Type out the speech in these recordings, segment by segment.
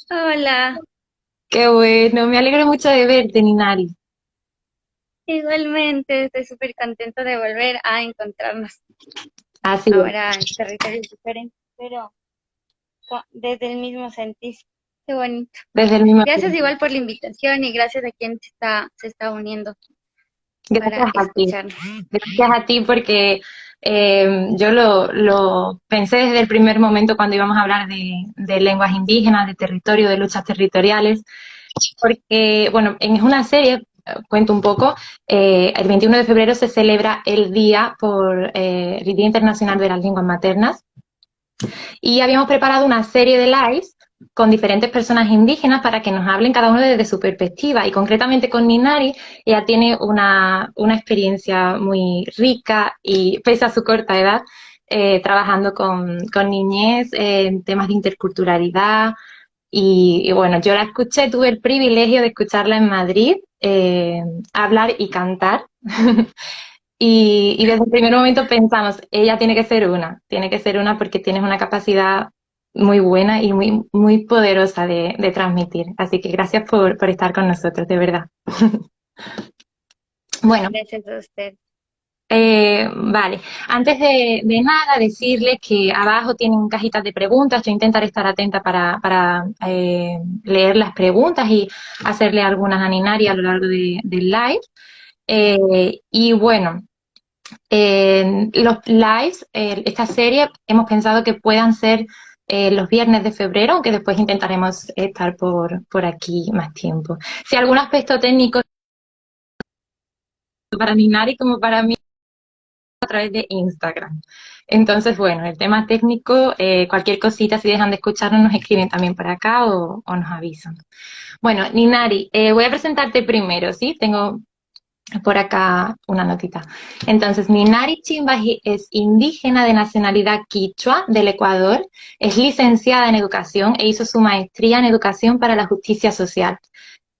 Hola, Qué bueno, me alegro mucho de verte, Ninari. igualmente estoy súper contenta de volver a encontrarnos Así es, ahora en territorios diferentes, pero desde el mismo sentir. Qué bonito. desde el mismo Gracias tiempo. igual por la invitación y gracias a quien se está uniendo para Gracias a ti. escucharnos. Gracias a ti porque yo lo pensé desde el primer momento cuando íbamos a hablar de lenguas indígenas, de territorio, de luchas territoriales, porque, bueno, es una serie, cuento un poco, el 21 de febrero se celebra el Día Internacional de las Lenguas Maternas. Y habíamos preparado una serie de lives con diferentes personas indígenas para que nos hablen cada uno desde su perspectiva. Y concretamente con Ninari, ella tiene una experiencia muy rica y pese a su corta edad, trabajando con niñez en temas de interculturalidad. Y bueno, yo la escuché, tuve el privilegio de escucharla en Madrid, hablar y cantar. Y desde el primer momento pensamos, ella tiene que ser una porque tienes una capacidad muy buena y muy poderosa de transmitir. Así que gracias por estar con nosotros, de verdad. No, Bueno, gracias a usted. vale. Antes de nada, decirles que abajo tienen cajitas de preguntas. Yo intentaré estar atenta para leer las preguntas y hacerle algunas a Ninari a lo largo del live. Y bueno, los lives, esta serie, hemos pensado que puedan ser los viernes de febrero, aunque después intentaremos estar por aquí más tiempo. Si algún aspecto técnico para Ninari como para mí a través de Instagram. Entonces, bueno, el tema técnico, cualquier cosita, si dejan de escucharnos, nos escriben también por acá o nos avisan. Bueno, Ninari, voy a presentarte primero, ¿sí? Tengo por acá una notita. Entonces, Ninari Chimbaji es indígena de nacionalidad quichua del Ecuador, es licenciada en educación e hizo su maestría en educación para la justicia social.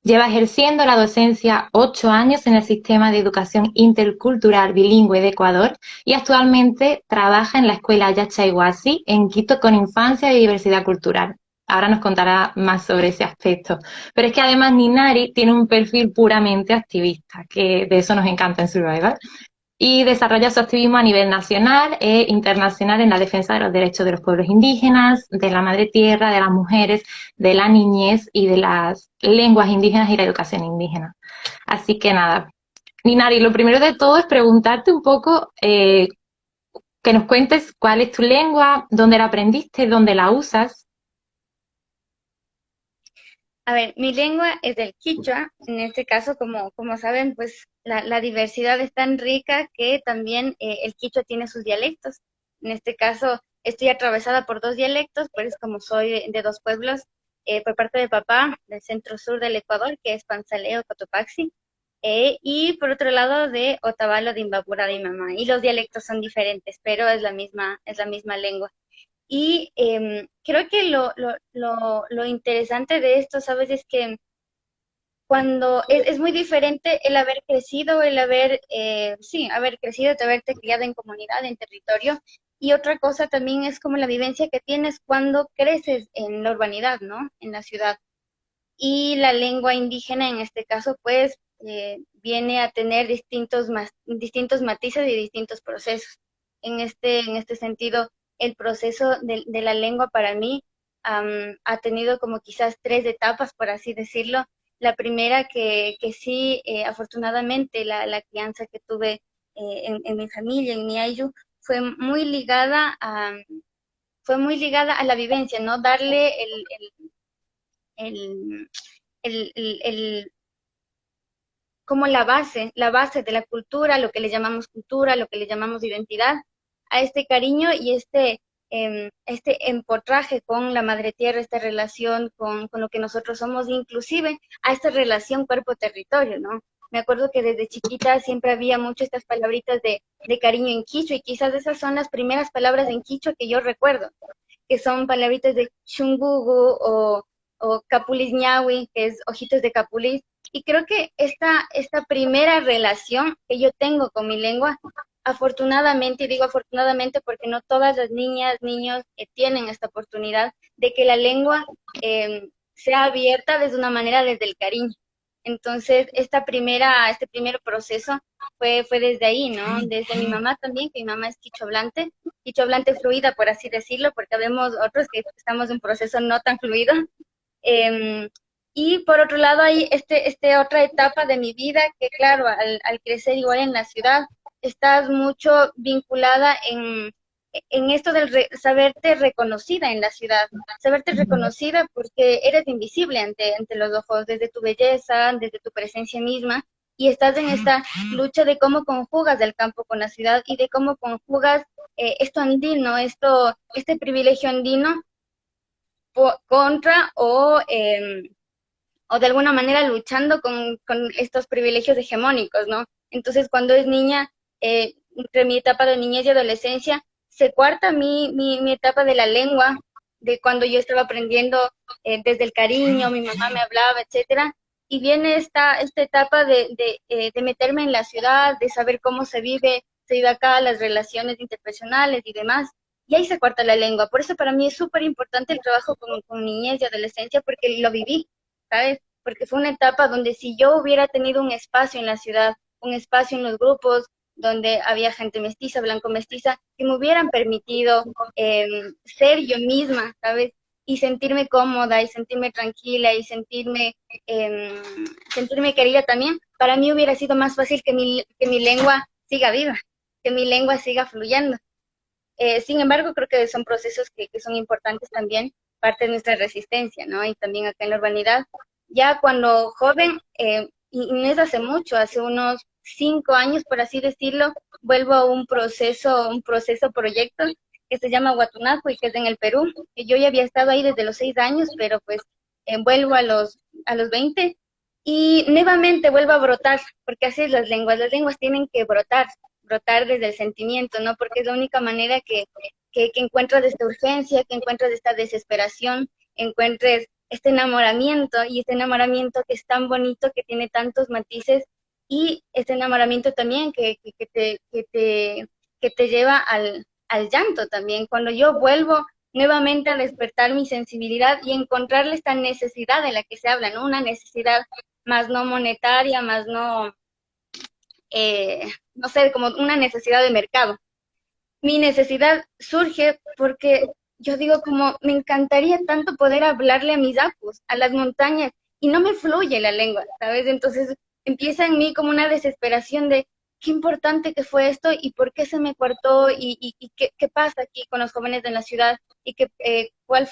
Lleva ejerciendo la docencia 8 años en el sistema de educación intercultural bilingüe de Ecuador y actualmente trabaja en la escuela Yachaywasi en Quito con infancia y diversidad cultural. Ahora nos contará más sobre ese aspecto. Pero es que además Ninari tiene un perfil puramente activista, que de eso nos encanta en Survivor, y desarrolla su activismo a nivel nacional e internacional en la defensa de los derechos de los pueblos indígenas, de la madre tierra, de las mujeres, de la niñez y de las lenguas indígenas y la educación indígena. Así que nada, Ninari, lo primero de todo es preguntarte un poco, que nos cuentes cuál es tu lengua, dónde la aprendiste, dónde la usas. A ver, mi lengua es del quichua. En este caso, como saben, pues la diversidad es tan rica que también el quichua tiene sus dialectos. En este caso, estoy atravesada por dos dialectos, pues como soy de dos pueblos, por parte de papá, del centro sur del Ecuador, que es Panzaleo, Cotopaxi, y por otro lado de Otavalo, de Imbabura, de mi mamá. Y los dialectos son diferentes, pero es la misma lengua. Y creo que lo interesante de esto, ¿sabes? Es que cuando es muy diferente el haber crecido, sí, haber crecido, de haberte criado en comunidad, en territorio. Y otra cosa también es como la vivencia que tienes cuando creces en la urbanidad, ¿no? En la ciudad. Y la lengua indígena, en este caso, pues viene a tener distintos matices y distintos procesos. En este sentido, el proceso de la lengua para mí ha tenido como quizás tres etapas, por así decirlo. La primera que sí, afortunadamente, la crianza que tuve en mi familia, en mi ayu, fue muy ligada a la vivencia, ¿no? Darle el, el, como la base de la cultura, lo que le llamamos cultura, lo que le llamamos identidad, a este cariño y este empotraje con la madre tierra, esta relación con lo que nosotros somos, inclusive a esta relación cuerpo-territorio, ¿no? Me acuerdo que desde chiquita siempre había mucho estas palabritas de cariño en quichua y quizás esas son las primeras palabras en quichua que yo recuerdo, que son palabritas de chungugu o capulis ñawi, que es ojitos de capulis. Y creo que esta primera relación que yo tengo con mi lengua, afortunadamente, y digo afortunadamente porque no todas las niñas, niños tienen esta oportunidad de que la lengua sea abierta desde una manera desde el cariño. Entonces, este primer proceso fue desde ahí, ¿no? Desde mi mamá también, que mi mamá es quicho hablante fluida, por así decirlo, porque vemos otros que estamos en un proceso no tan fluido. Em, y por otro lado, hay otra etapa de mi vida que, claro, al crecer igual en la ciudad, estás mucho vinculada en esto del saberte reconocida en la ciudad, saberte reconocida porque eres invisible ante los ojos, desde tu belleza, desde tu presencia misma, y estás en esta lucha de cómo conjugas el campo con la ciudad y de cómo conjugas esto andino, este privilegio andino contra o de alguna manera luchando con estos privilegios hegemónicos, ¿no? Entonces, cuando es niña, entre mi etapa de niñez y adolescencia, se cuarta mi etapa de la lengua, de cuando yo estaba aprendiendo desde el cariño, mi mamá me hablaba, etcétera, y viene esta etapa de meterme en la ciudad, de saber cómo se vive acá, las relaciones interpersonales y demás, y ahí se cuarta la lengua. Por eso para mí es súper importante el trabajo con niñez y adolescencia, porque lo viví, ¿sabes? Porque fue una etapa donde si yo hubiera tenido un espacio en la ciudad, un espacio en los grupos donde había gente mestiza, blanco-mestiza, que me hubieran permitido ser yo misma, ¿sabes? Y sentirme cómoda y sentirme tranquila y sentirme querida también, para mí hubiera sido más fácil que mi lengua siga viva, que mi lengua siga fluyendo. Sin embargo, creo que son procesos que son importantes también, parte de nuestra resistencia, ¿no? Y también acá en la urbanidad. Ya cuando joven, y no es hace mucho, hace unos 5 años, por así decirlo, vuelvo a un proceso proyecto que se llama Huatunaco y que es en el Perú. Que yo ya había estado ahí desde los 6 años, pero pues vuelvo a los 20 y nuevamente vuelvo a brotar, porque así es las lenguas tienen que brotar desde el sentimiento, ¿no? Porque es la única manera que encuentras esta urgencia, que encuentras esta desesperación, encuentres este enamoramiento y este enamoramiento que es tan bonito, que tiene tantos matices y este enamoramiento también que te lleva al llanto también. Cuando yo vuelvo nuevamente a despertar mi sensibilidad y encontrarle esta necesidad de la que se habla, ¿no? Una necesidad más no monetaria, más no sé, como una necesidad de mercado. Mi necesidad surge porque yo digo como me encantaría tanto poder hablarle a mis apus, a las montañas, y no me fluye la lengua, ¿sabes? Entonces empieza en mí como una desesperación de qué importante que fue esto y por qué se me cortó y qué pasa aquí con los jóvenes de la ciudad y cuál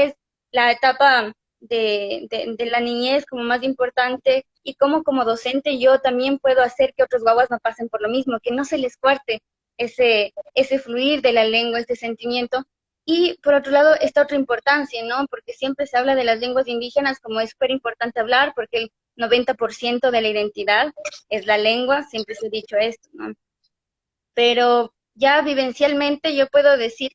es la etapa de la niñez como más importante y cómo como docente yo también puedo hacer que otros guaguas no pasen por lo mismo, que no se les cuarte ese fluir de la lengua, este sentimiento. Y por otro lado, esta otra importancia, ¿no? Porque siempre se habla de las lenguas indígenas como es súper importante hablar, porque el 90% de la identidad es la lengua, siempre se ha dicho esto, ¿no? Pero ya vivencialmente yo puedo decir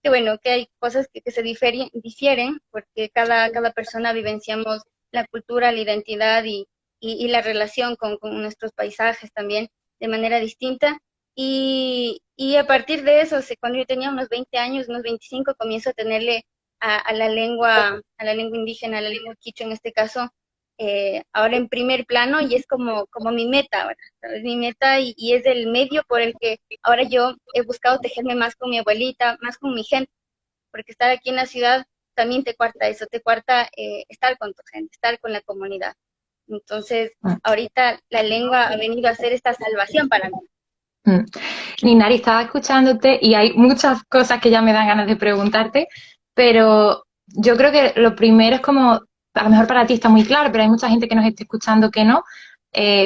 bueno, que hay cosas que se difieren, porque cada persona vivenciamos la cultura, la identidad y la relación con nuestros paisajes también de manera distinta. Y a partir de eso, cuando yo tenía unos 20 años, unos 25, comienzo a tenerle a la lengua indígena, a la lengua quichua en este caso, ahora en primer plano y es como mi meta ahora, ¿sabes? Mi meta y es el medio por el que ahora yo he buscado tejerme más con mi abuelita, más con mi gente, porque estar aquí en la ciudad también te cuarta eso, te cuarta estar con tu gente, estar con la comunidad. Entonces, ahorita la lengua ha venido a ser esta salvación para mí. Ninari, estaba escuchándote y hay muchas cosas que ya me dan ganas de preguntarte, pero yo creo que lo primero es como, a lo mejor para ti está muy claro, pero hay mucha gente que nos esté escuchando que no,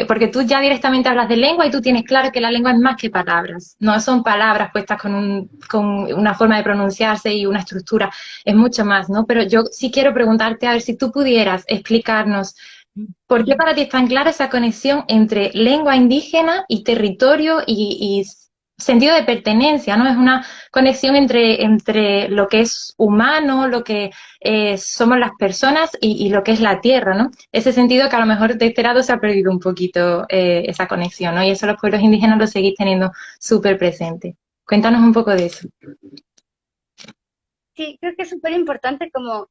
porque tú ya directamente hablas de lengua y tú tienes claro que la lengua es más que palabras, no son palabras puestas con una forma de pronunciarse y una estructura, es mucho más, ¿no? Pero yo sí quiero preguntarte a ver si tú pudieras explicarnos ¿por qué para ti es tan clara esa conexión entre lengua indígena y territorio y sentido de pertenencia, ¿no? Es una conexión entre lo que es humano, lo que somos las personas y lo que es la tierra, ¿no? Ese sentido que a lo mejor de este lado se ha perdido un poquito esa conexión, ¿no? Y eso los pueblos indígenas lo seguís teniendo súper presente. Cuéntanos un poco de eso. Sí, creo que es súper importante como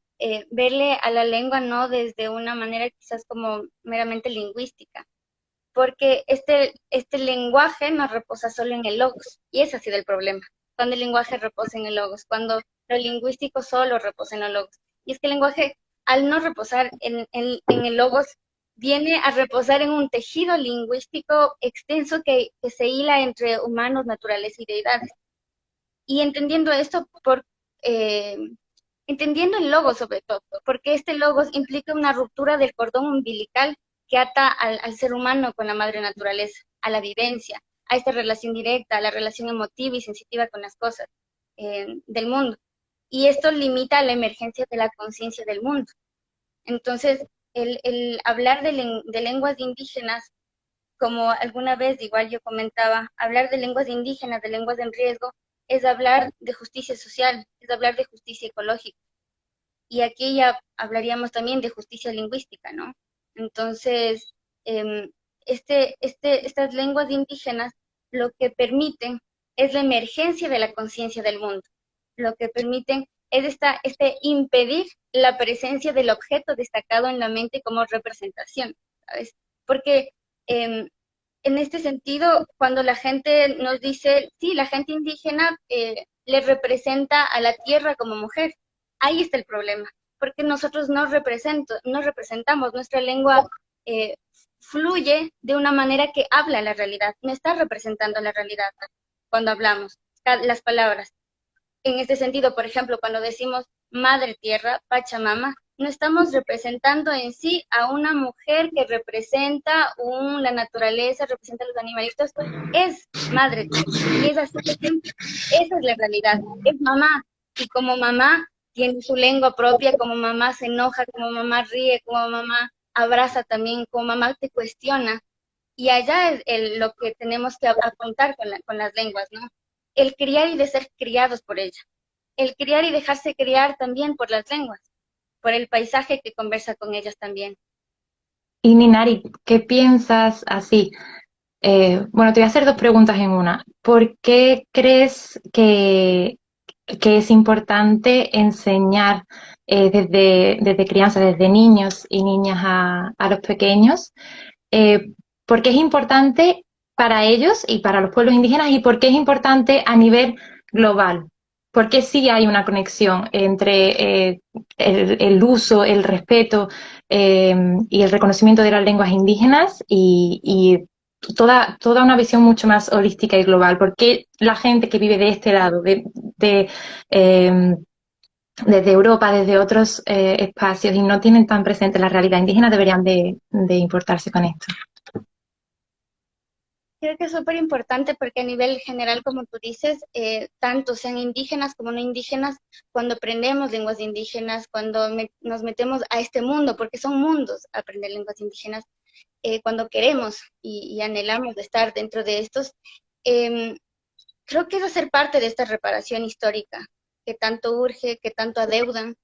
verle a la lengua no desde una manera quizás como meramente lingüística, porque este lenguaje no reposa solo en el logos, y ese ha sido el problema, cuando el lenguaje reposa en el logos, cuando lo lingüístico solo reposa en los logos. Y es que el lenguaje, al no reposar en el logos, viene a reposar en un tejido lingüístico extenso que se hila entre humanos, naturaleza y deidades. Y entendiendo esto, eh, entendiendo el logos sobre todo, porque este logos implica una ruptura del cordón umbilical que ata al ser humano con la madre naturaleza, a la vivencia, a esta relación directa, a la relación emotiva y sensitiva con las cosas del mundo. Y esto limita la emergencia de la conciencia del mundo. Entonces, el hablar de lenguas indígenas, como alguna vez igual yo comentaba, hablar de lenguas indígenas, de lenguas en riesgo, es hablar de justicia social, es hablar de justicia ecológica. Y aquí ya hablaríamos también de justicia lingüística, ¿no? Entonces, eh, estas lenguas indígenas lo que permiten es la emergencia de la conciencia del mundo. Lo que permiten es impedir la presencia del objeto destacado en la mente como representación, ¿sabes? Porque en este sentido, cuando la gente nos dice, sí, la gente indígena le representa a la tierra como mujer, ahí está el problema, porque nosotros no representamos, nuestra lengua eh, fluye de una manera que habla la realidad, no está representando la realidad cuando hablamos, las palabras. En este sentido, por ejemplo, cuando decimos madre tierra, Pachamama, no estamos representando en sí a una mujer que representa la naturaleza, representa a los animalitos, es madre tierra. Y es así de simple. Esa es la realidad. Es mamá. Y como mamá tiene su lengua propia, como mamá se enoja, como mamá ríe, como mamá abraza también, como mamá te cuestiona. Y allá es lo que tenemos que apuntar con las lenguas, ¿no? El criar y de ser criados por ella. El criar y dejarse criar también por las lenguas, por el paisaje que conversa con ellas también. Y Ninari, ¿qué piensas así? Bueno, te voy a hacer dos preguntas en una. ¿Por qué crees que es importante enseñar desde crianza, desde niños y niñas a los pequeños? ¿Por qué es importante para ellos y para los pueblos indígenas y por qué es importante a nivel global? Porque sí hay una conexión entre el uso, el respeto y el reconocimiento de las lenguas indígenas y toda una visión mucho más holística y global. Porque la gente que vive de este lado, de, eh, desde Europa, desde otros espacios y no tienen tan presente la realidad indígena, deberían de importarse con esto? Creo que es súper importante porque a nivel general, como tú dices, tanto sean indígenas como no indígenas, cuando aprendemos lenguas indígenas, cuando nos metemos a este mundo, porque son mundos aprender lenguas indígenas, cuando queremos y anhelamos de estar dentro de estos, eh, creo que es hacer parte de esta reparación histórica que tanto urge, que tanto adeudan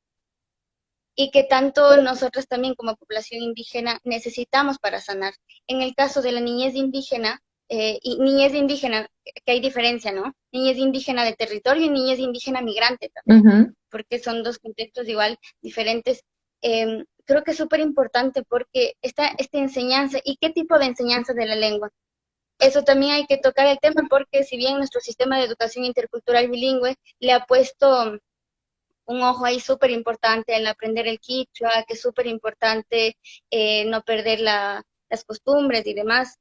y que tanto nosotros también como población indígena necesitamos para sanar. En el caso de la niñez indígena, y niñez indígena, que hay diferencia, ¿no? Niñez indígena de territorio y niñez indígena migrante también, Ujú. porque son dos contextos igual diferentes. Creo que es súper importante porque esta enseñanza, ¿y qué tipo de enseñanza de la lengua? Eso también hay que tocar el tema porque si bien nuestro sistema de educación intercultural bilingüe le ha puesto un ojo ahí súper importante en aprender el quichua, que es súper importante no perder las costumbres y demás.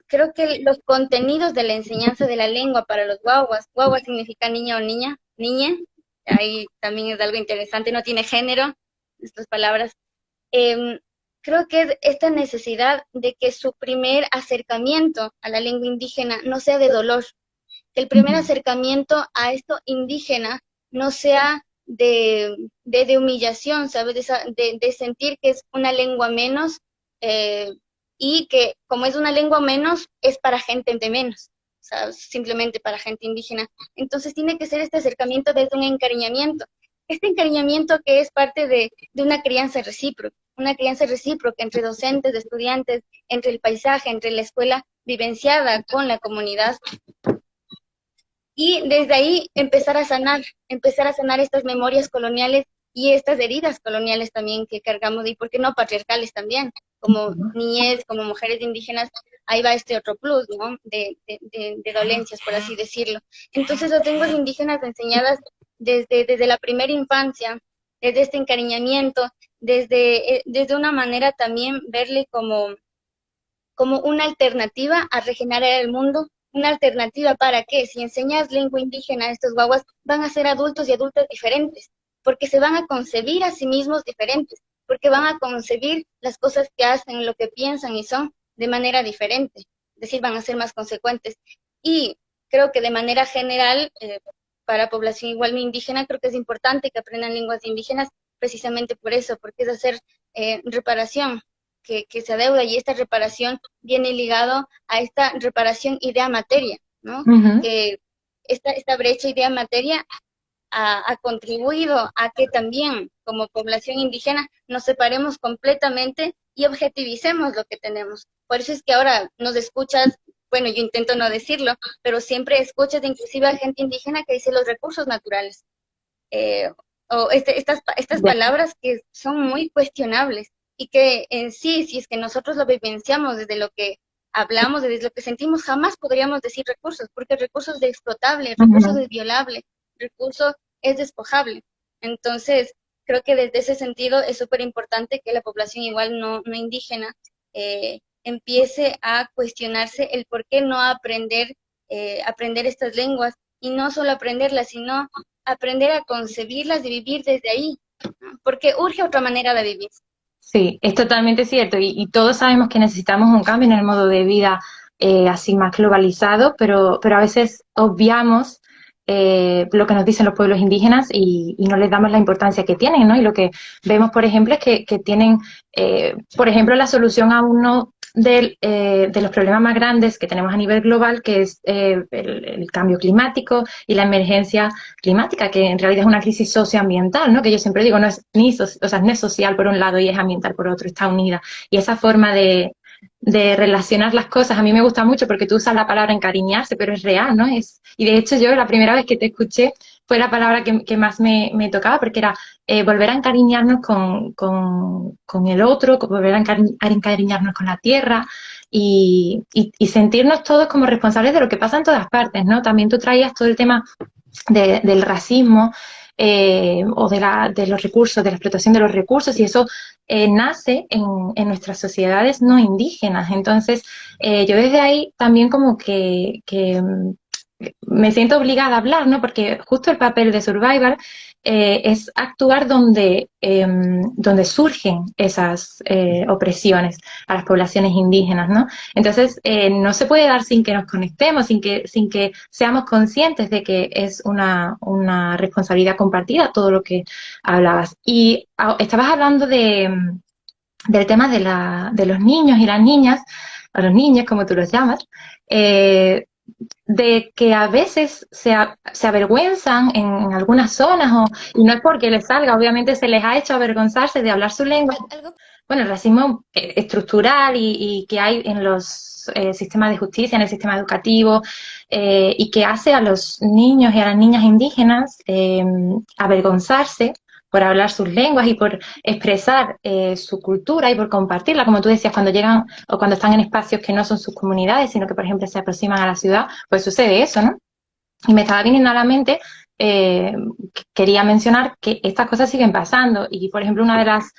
Creo que los contenidos de la enseñanza de la lengua para los guaguas, guagua significa niña o niña, niña, ahí también es algo interesante, no tiene género, estas palabras. Eh, Creo que es esta necesidad de que su primer acercamiento a la lengua indígena no sea de dolor, que el primer acercamiento a esto indígena no sea de humillación, ¿sabes? De sentir que es una lengua menos eh, y que como es una lengua menos, es para gente de menos, o sea, simplemente para gente indígena. Entonces tiene que ser este acercamiento desde un encariñamiento. Este encariñamiento que es parte de una crianza recíproca entre docentes, estudiantes, entre el paisaje, entre la escuela vivenciada con la comunidad y desde ahí empezar a sanar estas memorias coloniales y estas heridas coloniales también que cargamos, y por qué no patriarcales también, como niñez, como mujeres indígenas, ahí va este otro plus, ¿no? De dolencias, por así decirlo. Entonces las lenguas indígenas enseñadas desde la primera infancia, desde este encariñamiento, desde una manera también verle como una alternativa a regenerar el mundo, una alternativa para que si enseñas lengua indígena a estos guaguas, van a ser adultos y adultas diferentes, porque se van a concebir a sí mismos diferentes, porque van a concebir las cosas que hacen, lo que piensan y son de manera diferente, es decir, van a ser más consecuentes. Y creo que de manera general, para población igual no indígena, creo que es importante que aprendan lenguas indígenas precisamente por eso, porque es hacer reparación que se adeuda, y esta reparación viene ligado a esta reparación idea-materia, ¿no? Ujú. Que esta brecha idea-materia ha contribuido a que también como población indígena nos separemos completamente y objetivicemos lo que tenemos. Por eso es que ahora nos escuchas, bueno, yo intento no decirlo, pero siempre escuchas inclusive a gente indígena que dice los recursos naturales, eh, o estas Ya. palabras que son muy cuestionables y que en sí, si es que nosotros lo vivenciamos desde lo que hablamos, desde lo que sentimos, jamás podríamos decir recursos, porque recursos es de explotable, recursos Ujú. es violable, recurso es despojable. Entonces, creo que desde ese sentido es súper importante que la población igual no indígena empiece a cuestionarse el por qué no aprender estas lenguas, y no solo aprenderlas, sino aprender a concebirlas y vivir desde ahí, ¿no? Porque urge otra manera de vivir. Sí, es totalmente cierto y todos sabemos que necesitamos un cambio en el modo de vida así más globalizado, pero a veces obviamos lo que nos dicen los pueblos indígenas y no les damos la importancia que tienen, ¿no? Y lo que vemos, por ejemplo, es que tienen, por ejemplo, la solución a uno de los problemas más grandes que tenemos a nivel global, que es el cambio climático y la emergencia climática, que en realidad es una crisis socioambiental, ¿no? Que yo siempre digo, no es ni o sea, no es social por un lado y es ambiental por otro, está unida. Y esa forma de relacionar las cosas a mí me gusta mucho porque tú usas la palabra encariñarse, pero es real, ¿no? Y de hecho yo la primera vez que te escuché fue la palabra que más me tocaba porque era volver a encariñarnos con el otro, volver a encariñarnos con la tierra y sentirnos todos como responsables de lo que pasa en todas partes, ¿no? También tú traías todo el tema del racismo de los recursos, de la explotación de los recursos, y eso nace en nuestras sociedades no indígenas. Entonces, yo desde ahí también como que me siento obligada a hablar, ¿no? Porque justo el papel de Survivor es actuar donde surgen esas opresiones a las poblaciones indígenas, ¿no? Entonces, no se puede dar sin que nos conectemos, sin que seamos conscientes de que es una responsabilidad compartida todo lo que hablabas. Y estabas hablando del tema de los niños y las niñas, o los niños, como tú los llamas, eh, de que a veces se avergüenzan en algunas zonas y no es porque les salga, obviamente se les ha hecho avergonzarse de hablar su lengua. Algo. Bueno, el racismo estructural y que hay en los sistemas de justicia, en el sistema educativo, y que hace a los niños y a las niñas indígenas avergonzarse por hablar sus lenguas y por expresar su cultura y por compartirla, como tú decías, cuando llegan o cuando están en espacios que no son sus comunidades, sino que, por ejemplo, se aproximan a la ciudad, pues sucede eso, ¿no? Y me estaba viniendo a la mente, quería mencionar que estas cosas siguen pasando y, por ejemplo, una de las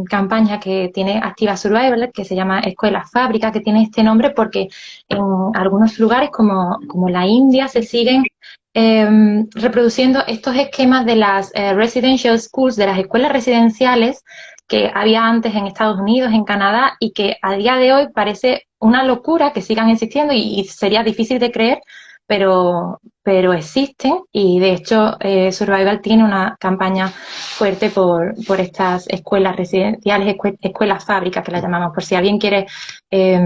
campañas que tiene Activa Survival, que se llama Escuela Fábrica, que tiene este nombre porque en algunos lugares como la India se siguen reproduciendo estos esquemas de las residential schools, de las escuelas residenciales que había antes en Estados Unidos, en Canadá, y que a día de hoy parece una locura que sigan existiendo y sería difícil de creer, pero existen y de hecho Survival tiene una campaña fuerte por estas escuelas residenciales, escuelas fábricas que las llamamos, por si alguien quiere eh,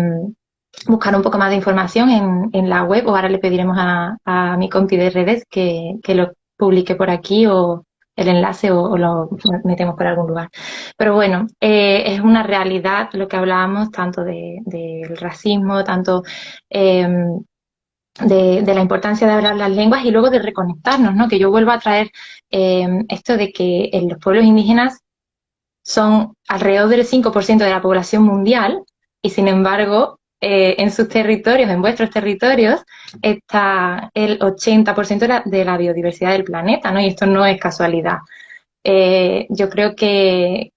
buscar un poco más de información en la web, o ahora le pediremos a mi compi de redes que lo publique por aquí o el enlace o lo metemos por algún lugar. Pero bueno, es una realidad lo que hablábamos tanto del racismo, tanto de la importancia de hablar las lenguas y luego de reconectarnos, ¿no? Que yo vuelvo a traer esto de que en los pueblos indígenas son alrededor del 5% de la población mundial y sin embargo en sus territorios, en vuestros territorios, está el 80% de la biodiversidad del planeta, ¿no? Y esto no es casualidad. Yo creo que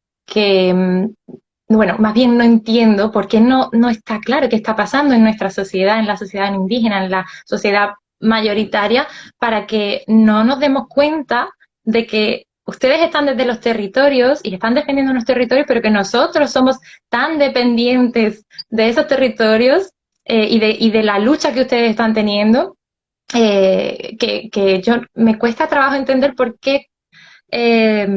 bueno, más bien no entiendo por qué no está claro qué está pasando en nuestra sociedad, en la sociedad indígena, en la sociedad mayoritaria, para que no nos demos cuenta de que ustedes están desde los territorios y están defendiendo los territorios, pero que nosotros somos tan dependientes de esos territorios y de la lucha que ustedes están teniendo, que yo me cuesta trabajo entender eh,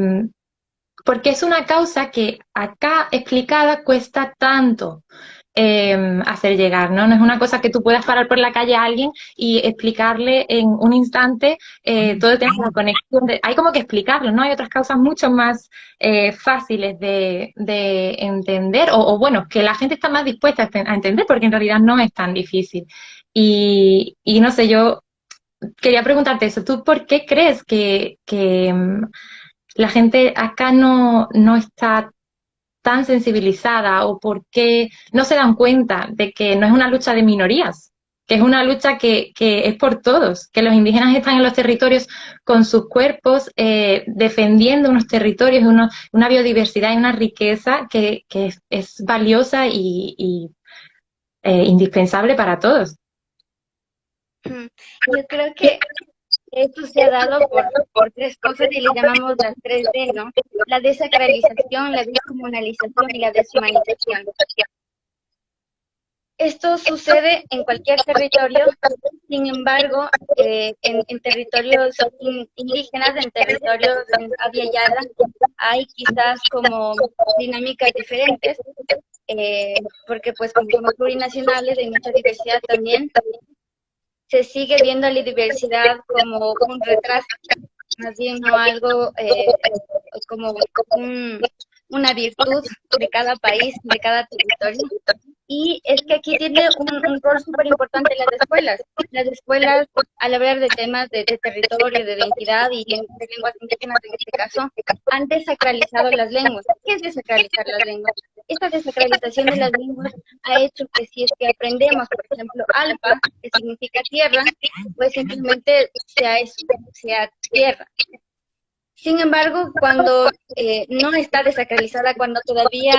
porque es una causa que acá explicada cuesta tanto hacer llegar, ¿no? No es una cosa que tú puedas parar por la calle a alguien y explicarle en un instante todo el tema de la conexión. Hay como que explicarlo, ¿no? Hay otras causas mucho más fáciles de entender o, bueno, que la gente está más dispuesta a entender porque en realidad no es tan difícil. Y no sé, yo quería preguntarte eso. ¿Tú por qué crees que la gente acá no está tan sensibilizada o por qué no se dan cuenta de que no es una lucha de minorías, que es una lucha que es por todos, que los indígenas están en los territorios con sus cuerpos defendiendo unos territorios, una biodiversidad y una riqueza que es valiosa y indispensable para todos? Yo creo que esto se ha dado por tres cosas y le llamamos las 3D, ¿no? La desacralización, la descomunalización y la deshumanización. Esto sucede en cualquier territorio, sin embargo, en territorios indígenas, en territorios en Abya Yala, hay quizás como dinámicas diferentes, porque pues como somos plurinacionales, hay mucha diversidad también, se sigue viendo la diversidad como un retraso, más bien no algo como una virtud de cada país, de cada territorio. Y es que aquí tiene un rol súper importante las escuelas. Las escuelas, al hablar de temas de territorio, de identidad y de lenguas indígenas en este caso, han desacralizado las lenguas. ¿Qué es desacralizar las lenguas? Esta desacralización de las lenguas ha hecho que si es que aprendemos, por ejemplo, alpa, que significa tierra, pues simplemente sea eso, sea tierra. Sin embargo, cuando no está desacralizada, cuando todavía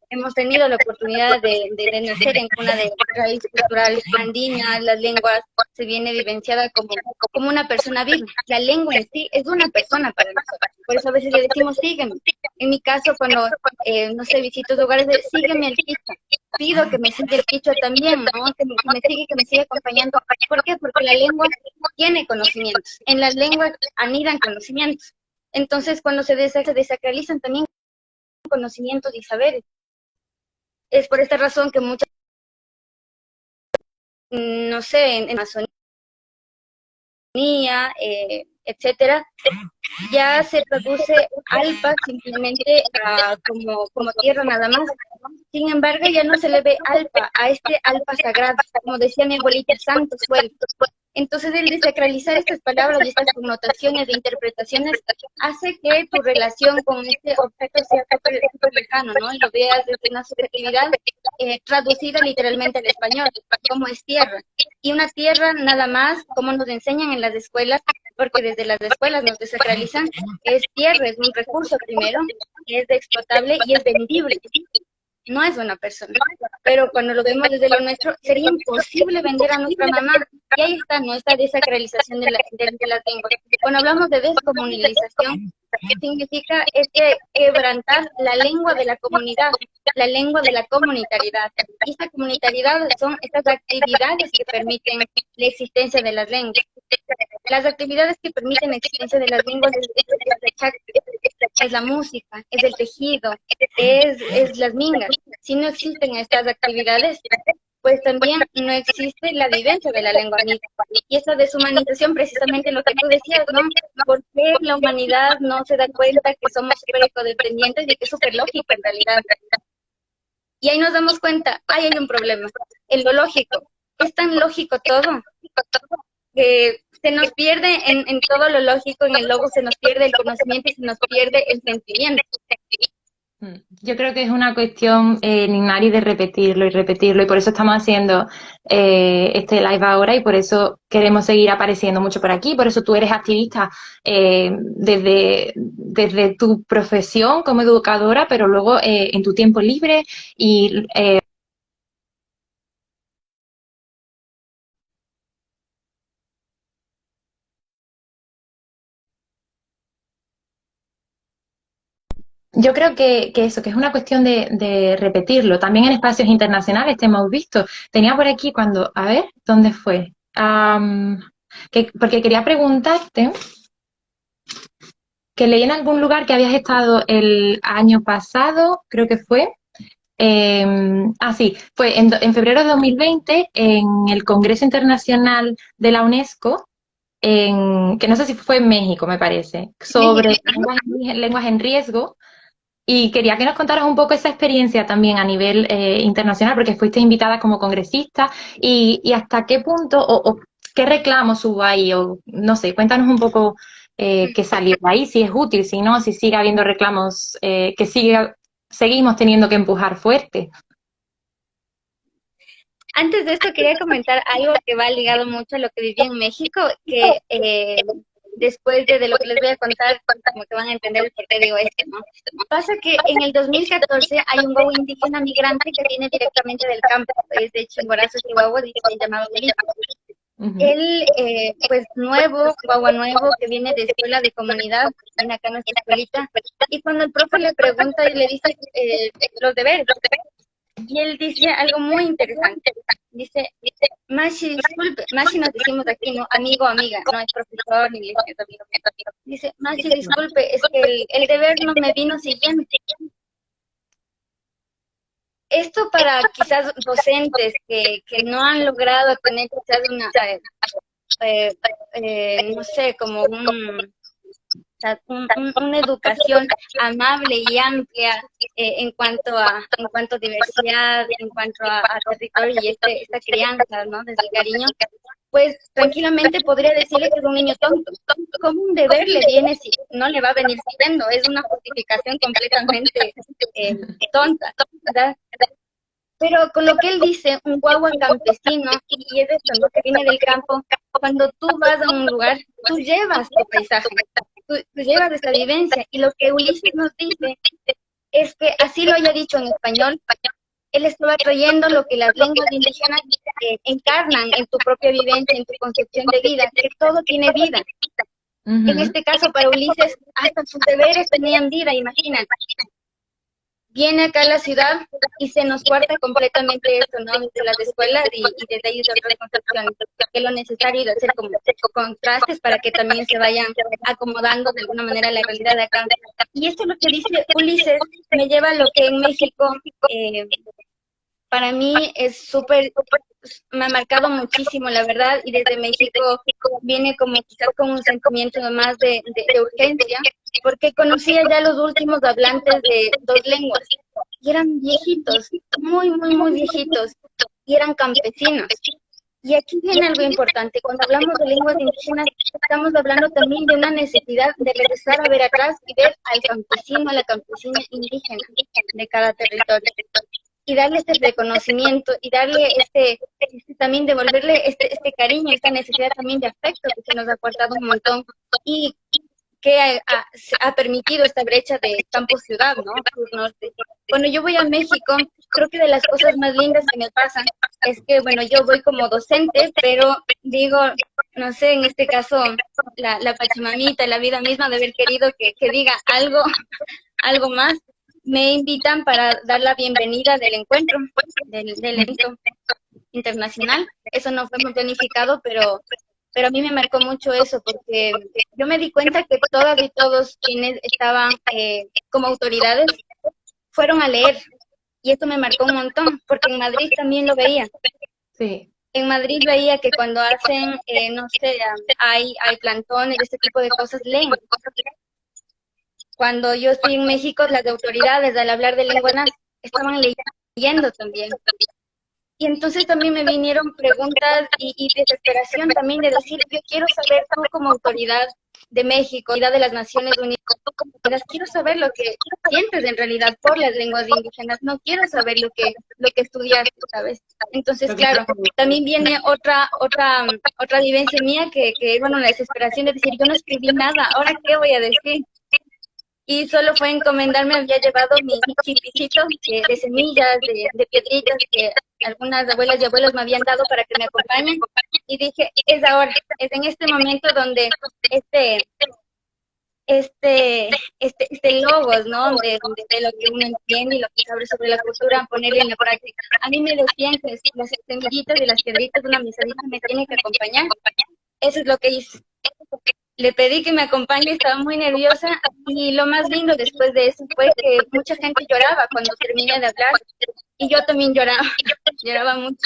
hemos tenido la oportunidad de nacer en cuna de raíz cultural andina, las lenguas se viene vivenciada como una persona viva. La lengua en sí es una persona para nosotros. Por eso a veces le decimos, sígueme. En mi caso, cuando, no sé, visito lugares de sígueme el quichua. Pido que me siga el quichua también, ¿no? Que me siga acompañando. ¿Por qué? Porque la lengua tiene conocimientos. En las lenguas anidan conocimientos. Entonces, cuando se desacralizan también conocimientos y saberes. Es por esta razón que muchas, no sé, en Amazonía, etcétera, ya se traduce alpa simplemente como tierra nada más. Sin embargo, ya no se le ve alpa a este alpa sagrado, como decía mi abuelita, santo suelo. Entonces, el desacralizar estas palabras y estas connotaciones de interpretaciones hace que tu relación con este objeto sea súper lejano, ¿no? Lo veas desde una subjetividad traducida literalmente al español, como es tierra. Y una tierra nada más, como nos enseñan en las escuelas, porque desde las escuelas nos desacralizan, es tierra, es un recurso primero, es explotable y es vendible. No es una persona. Pero cuando lo vemos desde lo nuestro, sería imposible vender a nuestra mamá. Y ahí está nuestra desacralización de las lenguas. Cuando hablamos de descomunalización, ¿qué significa? Es que quebrantar la lengua de la comunidad, la lengua de la comunitariedad. Y esta comunitariedad son estas actividades que permiten la existencia de las lenguas. Las actividades que permiten la existencia de las lenguas es la música, es el tejido, es las mingas. Si no existen estas actividades, pues también no existe la vivencia de la lengua misma. Y esa deshumanización, precisamente lo que tú decías, ¿no? ¿Por qué la humanidad no se da cuenta que somos súper ecodependientes y que es súper lógico en realidad? Y ahí nos damos cuenta, ahí hay un problema, en lo lógico. es tan lógico todo, que se nos pierde en todo lo lógico, en el logo se nos pierde el conocimiento y se nos pierde el sentimiento. Yo creo que es una cuestión, Nari, de repetirlo y repetirlo, y por eso estamos haciendo este live ahora, y por eso queremos seguir apareciendo mucho por aquí. Por eso tú eres activista desde tu profesión como educadora, pero luego en tu tiempo libre y yo creo que eso, que es una cuestión de repetirlo. También en espacios internacionales te hemos visto. Tenía por aquí cuando, a ver, ¿dónde fue? Porque quería preguntarte, que leí en algún lugar que habías estado el año pasado, creo que fue. Sí, fue en febrero de 2020 en el Congreso Internacional de la UNESCO, que no sé si fue en México, me parece, sobre México, lenguas en riesgo. Y quería que nos contaras un poco esa experiencia también a nivel internacional, porque fuiste invitada como congresista, y hasta qué punto o qué reclamos hubo ahí, o no sé, cuéntanos un poco qué salió de ahí, si es útil, si no, si sigue habiendo reclamos seguimos teniendo que empujar fuerte. antes de esto quería comentar algo que va ligado mucho a lo que viví en México, que después de lo que les voy a contar, como que van a entender el por qué digo esto, ¿no? Pasa que en el 2014 hay un guagua indígena migrante que viene directamente del campo, es de Chimborazo, Chihuahua, dice llamado Ulises. Ujú. Él, pues nuevo, guagua nuevo, que viene de escuela de comunidad, viene acá a nuestra escuelita, y cuando el profe le pregunta y le dice los deberes, y él dice algo muy interesante. Dice, Mashi, disculpe, Mashi nos decimos aquí, ¿no? Amigo, amiga, no es profesor ni licenciado, amigo. Dice, Mashi, disculpe, es que el deber no me vino siguiente. Esto para quizás docentes que no han logrado tener quizás una, eh, no sé, como una educación amable y amplia en cuanto a diversidad, en cuanto a territorio y esta crianza, ¿no? Desde el cariño, pues tranquilamente podría decirle que es un niño tonto. Como un deber le viene si no le va a venir siguiendo? Es una justificación completamente tonta, ¿verdad? Pero con lo que él dice, un guagua campesino, y es esto, ¿no? Que viene del campo, cuando tú vas a un lugar, tú llevas tu paisaje, tú llevas esta vivencia, y lo que Ulises nos dice es que así lo haya dicho en español, él estaba trayendo lo que las lenguas indígenas encarnan en tu propia vivencia, en tu concepción de vida, que todo tiene vida. En Ujú. este caso, para Ulises, hasta sus deberes tenían vida, imagínate. Viene acá a la ciudad y se nos cuarta completamente esto, ¿no? Desde las escuelas y desde ahí de otras concepciones, que lo necesario es hacer como contrastes para que también se vayan acomodando de alguna manera a la realidad de acá. Y esto es lo que dice Ulises, me lleva a lo que en México eh, para mí es súper, me ha marcado muchísimo, la verdad, y desde México viene como quizás con un sentimiento más de urgencia, porque conocía ya los últimos hablantes de dos lenguas, y eran viejitos, muy, muy, muy viejitos, y eran campesinos. Y aquí viene algo importante, cuando hablamos de lenguas indígenas, estamos hablando también de una necesidad de regresar a ver atrás y ver al campesino, a la campesina indígena de cada territorio y darle este reconocimiento y darle también devolverle este cariño, esta necesidad también de afecto que se nos ha cortado un montón y que ha permitido esta brecha de campo-ciudad, ¿no? Sur-norte. Cuando yo voy a México, creo que de las cosas más lindas que me pasan es que, bueno, yo voy como docente, pero digo, no sé, en este caso, la Pachamamita, la vida misma de haber querido que diga algo, algo más, me invitan para dar la bienvenida del encuentro, del evento internacional. Eso no fue muy planificado, pero a mí me marcó mucho eso, porque yo me di cuenta que todas y todos quienes estaban como autoridades fueron a leer, y esto me marcó un montón, porque en Madrid también lo veía. Sí. En Madrid veía que cuando hacen, no sé, hay plantones, este tipo de cosas, leen. Cuando yo estoy en México, las autoridades, al hablar de lenguas, estaban leyendo también. Y entonces también me vinieron preguntas y desesperación también de decir, yo quiero saber tú como autoridad de México, autoridad de las Naciones Unidas, quiero saber lo que sientes en realidad por las lenguas indígenas, no quiero saber lo que estudiaste, ¿sabes? Entonces, claro, también viene otra vivencia mía que, bueno, la desesperación de decir, yo no escribí nada, ¿ahora qué voy a decir? Y solo fue encomendarme, había llevado mi chipicito de semillas, de piedritas que algunas abuelas y abuelos me habían dado para que me acompañen. Y dije, es ahora, es en este momento donde este, este logos, ¿no? De lo que uno entiende y lo que sabe sobre la cultura, ponerlo en la práctica. A mí me decían que las semillitas y las piedritas de una mesadita me tienen que acompañar. Eso es lo que hice. Le pedí que me acompañe, estaba muy nerviosa y lo más lindo después de eso fue que mucha gente lloraba cuando terminé de hablar y yo también lloraba, lloraba mucho.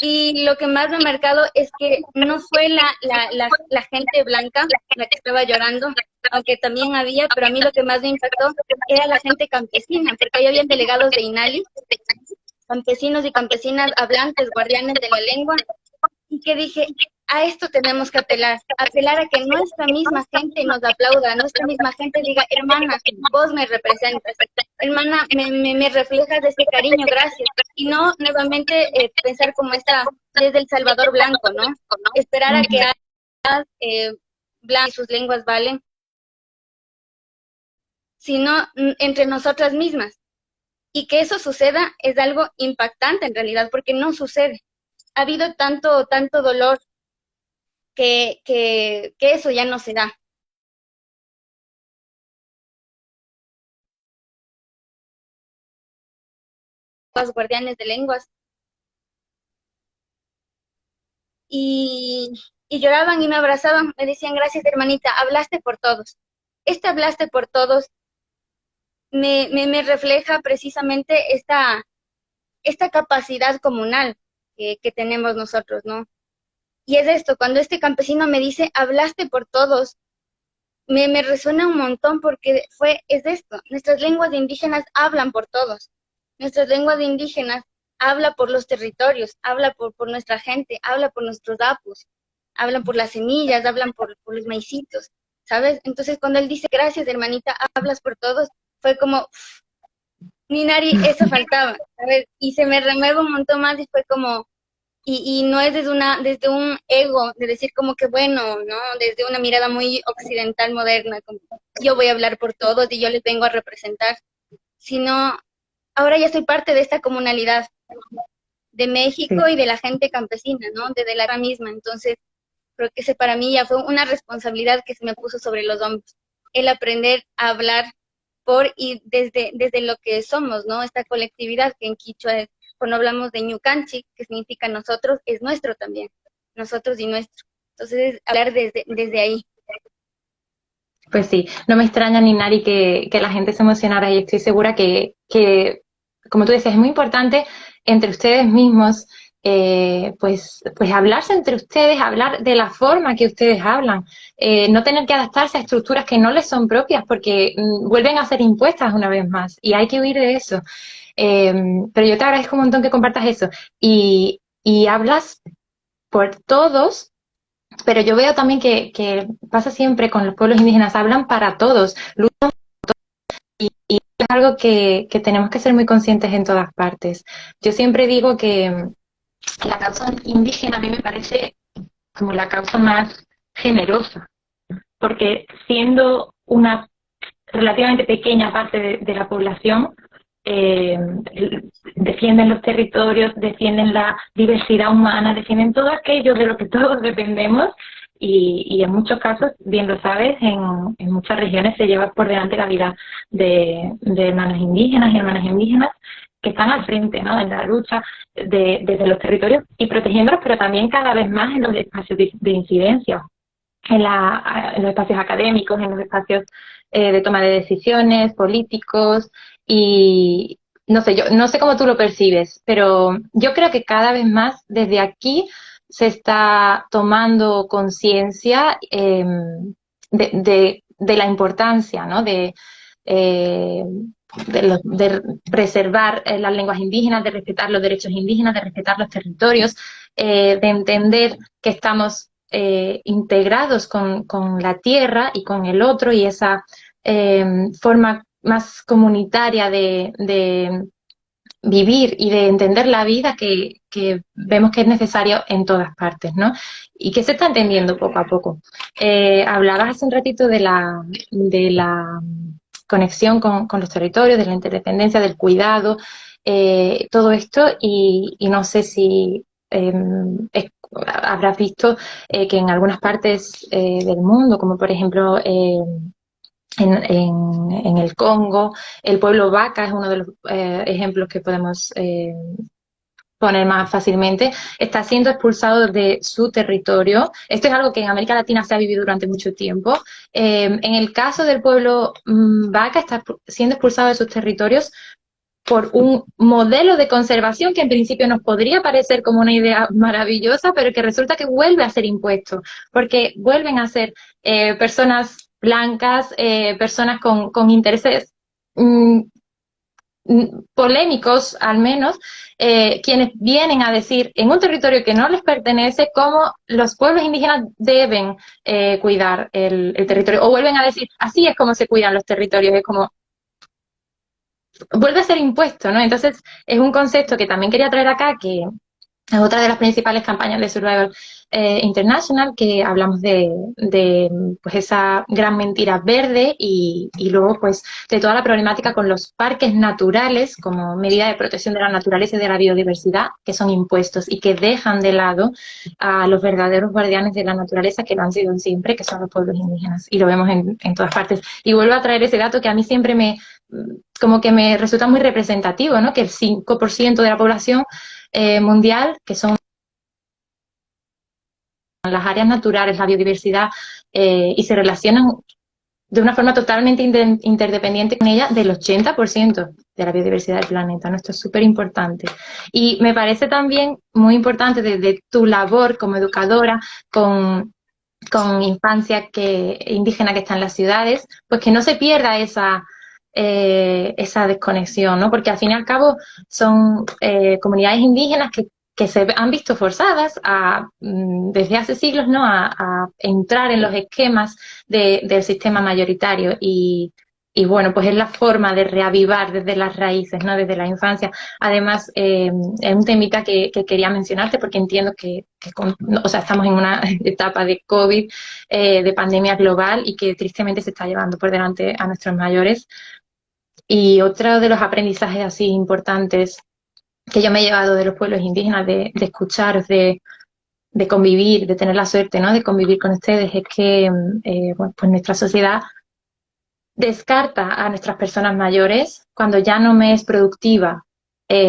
Y lo que más me ha marcado es que no fue la gente blanca la que estaba llorando, aunque también había, pero a mí lo que más me impactó era la gente campesina, porque ahí habían delegados de INALI, campesinos y campesinas hablantes, guardianes de la lengua, y que dije, a esto tenemos que apelar a que nuestra misma gente nos aplauda, nuestra misma gente diga, hermana, vos me representas, hermana, me reflejas de ese cariño, gracias. Y no nuevamente pensar como esta desde el Salvador blanco, ¿no? Esperar a que blanco y sus lenguas valen, sino entre nosotras mismas. Y que eso suceda es algo impactante en realidad, porque no sucede. Ha habido tanto dolor que eso ya no se da. Los guardianes de lenguas. Y, y lloraban y me abrazaban, me decían, gracias hermanita, hablaste por todos. Este hablaste por todos me refleja precisamente esta capacidad comunal que tenemos nosotros, ¿no? Y es esto, cuando este campesino me dice, hablaste por todos, me resuena un montón porque es esto, nuestras lenguas indígenas hablan por todos, nuestras lenguas indígenas habla por los territorios, habla por nuestra gente, habla por nuestros apus, hablan por las semillas, hablan por los maicitos, ¿sabes? Entonces cuando él dice, gracias hermanita, hablas por todos, fue como, Ninari, eso faltaba, ¿sabes? Y se me remueve un montón más y fue como, y no es desde un ego, de decir como que bueno, ¿no? Desde una mirada muy occidental moderna, como yo voy a hablar por todos y yo les vengo a representar, sino ahora ya soy parte de esta comunalidad de México y de la gente campesina, ¿no? Desde la misma. Entonces, creo que ese para mí ya fue una responsabilidad que se me puso sobre los hombros, el aprender a hablar por y desde lo que somos, ¿no? Esta colectividad que en Quichua es, cuando hablamos de Ñucanchi, que significa nosotros, es nuestro también, nosotros y nuestro. Entonces, hablar desde ahí. Pues sí, no me extraña, Ninari, que la gente se emocionara y estoy segura como tú decías, es muy importante entre ustedes mismos, pues hablarse entre ustedes, hablar de la forma que ustedes hablan, no tener que adaptarse a estructuras que no les son propias porque vuelven a ser impuestas una vez más y hay que huir de eso. Pero yo te agradezco un montón que compartas eso y hablas por todos. Pero yo veo también que pasa siempre con los pueblos indígenas, hablan para todos, luchan y es algo que tenemos que ser muy conscientes en todas partes. Yo siempre digo que la causa indígena a mí me parece como la causa más generosa, porque siendo una relativamente pequeña parte de la población, eh, defienden los territorios, defienden la diversidad humana, defienden todo aquello de lo que todos dependemos y en muchos casos, bien lo sabes, en muchas regiones se lleva por delante la vida de hermanos indígenas y hermanas indígenas que están al frente, ¿no?, en la lucha desde los territorios y protegiéndolos, pero también cada vez más en los espacios de incidencia, en los espacios académicos, en los espacios de toma de decisiones, políticos, y no sé, yo no sé cómo tú lo percibes, pero yo creo que cada vez más desde aquí se está tomando conciencia de la importancia, ¿no?, de preservar las lenguas indígenas, de respetar los derechos indígenas, de respetar los territorios, de entender que estamos integrados con la tierra y con el otro, y esa forma más comunitaria de vivir y de entender la vida que vemos que es necesario en todas partes, ¿no? Y que se está entendiendo poco a poco. Hablabas hace un ratito de la conexión con los territorios, de la interdependencia, del cuidado, todo esto, y no sé si habrás visto que en algunas partes del mundo, como por ejemplo en el Congo, el pueblo Baka es uno de los ejemplos que podemos poner más fácilmente, está siendo expulsado de su territorio. Esto es algo que en América Latina se ha vivido durante mucho tiempo. En el caso del pueblo Baka, está siendo expulsado de sus territorios por un modelo de conservación que en principio nos podría parecer como una idea maravillosa, pero que resulta que vuelve a ser impuesto, porque vuelven a ser personas blancas, personas con intereses polémicos al menos, quienes vienen a decir en un territorio que no les pertenece cómo los pueblos indígenas deben cuidar el territorio, o vuelven a decir así es como se cuidan los territorios, es como vuelve a ser impuesto, ¿no? Entonces es un concepto que también quería traer acá, que es otra de las principales campañas de Survival International, que hablamos de pues esa gran mentira verde y luego pues de toda la problemática con los parques naturales como medida de protección de la naturaleza y de la biodiversidad, que son impuestos y que dejan de lado a los verdaderos guardianes de la naturaleza, que lo han sido siempre, que son los pueblos indígenas, y lo vemos en todas partes. Y vuelvo a traer ese dato que a mí siempre como que me resulta muy representativo, ¿no? Que el 5% de la población mundial, que son las áreas naturales, la biodiversidad, y se relacionan de una forma totalmente interdependiente con ella del 80% de la biodiversidad del planeta, ¿no? Esto es súper importante. Y me parece también muy importante desde tu labor como educadora con infancia indígena que está en las ciudades, pues que no se pierda esa desconexión, ¿no? Porque al fin y al cabo son comunidades indígenas que se han visto forzadas desde hace siglos, ¿no? A entrar en los esquemas del sistema mayoritario y bueno, pues es la forma de reavivar desde las raíces, ¿no? Desde la infancia. Además, es un temita que quería mencionarte porque entiendo o sea, estamos en una etapa de COVID, de pandemia global y que tristemente se está llevando por delante a nuestros mayores. Y otro de los aprendizajes así importantes que yo me he llevado de los pueblos indígenas, de escucharos, de convivir, de tener la suerte, ¿no? De convivir con ustedes, es que bueno, pues nuestra sociedad descarta a nuestras personas mayores cuando ya no me es productiva.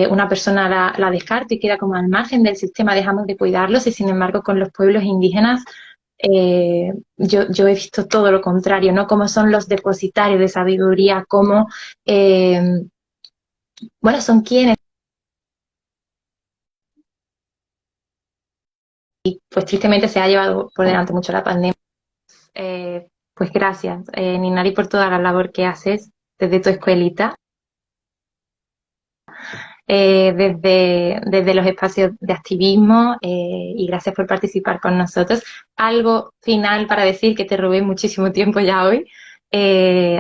Una persona la descarta y queda como al margen del sistema, dejamos de cuidarlos, y sin embargo con los pueblos indígenas yo he visto todo lo contrario, ¿no? Cómo son los depositarios de sabiduría, cómo bueno, son quienes, pues tristemente se ha llevado por delante mucho la pandemia. Pues gracias, Ninari, por toda la labor que haces desde tu escuelita, desde los espacios de activismo, y gracias por participar con nosotros. Algo final para decir, que te robé muchísimo tiempo ya hoy.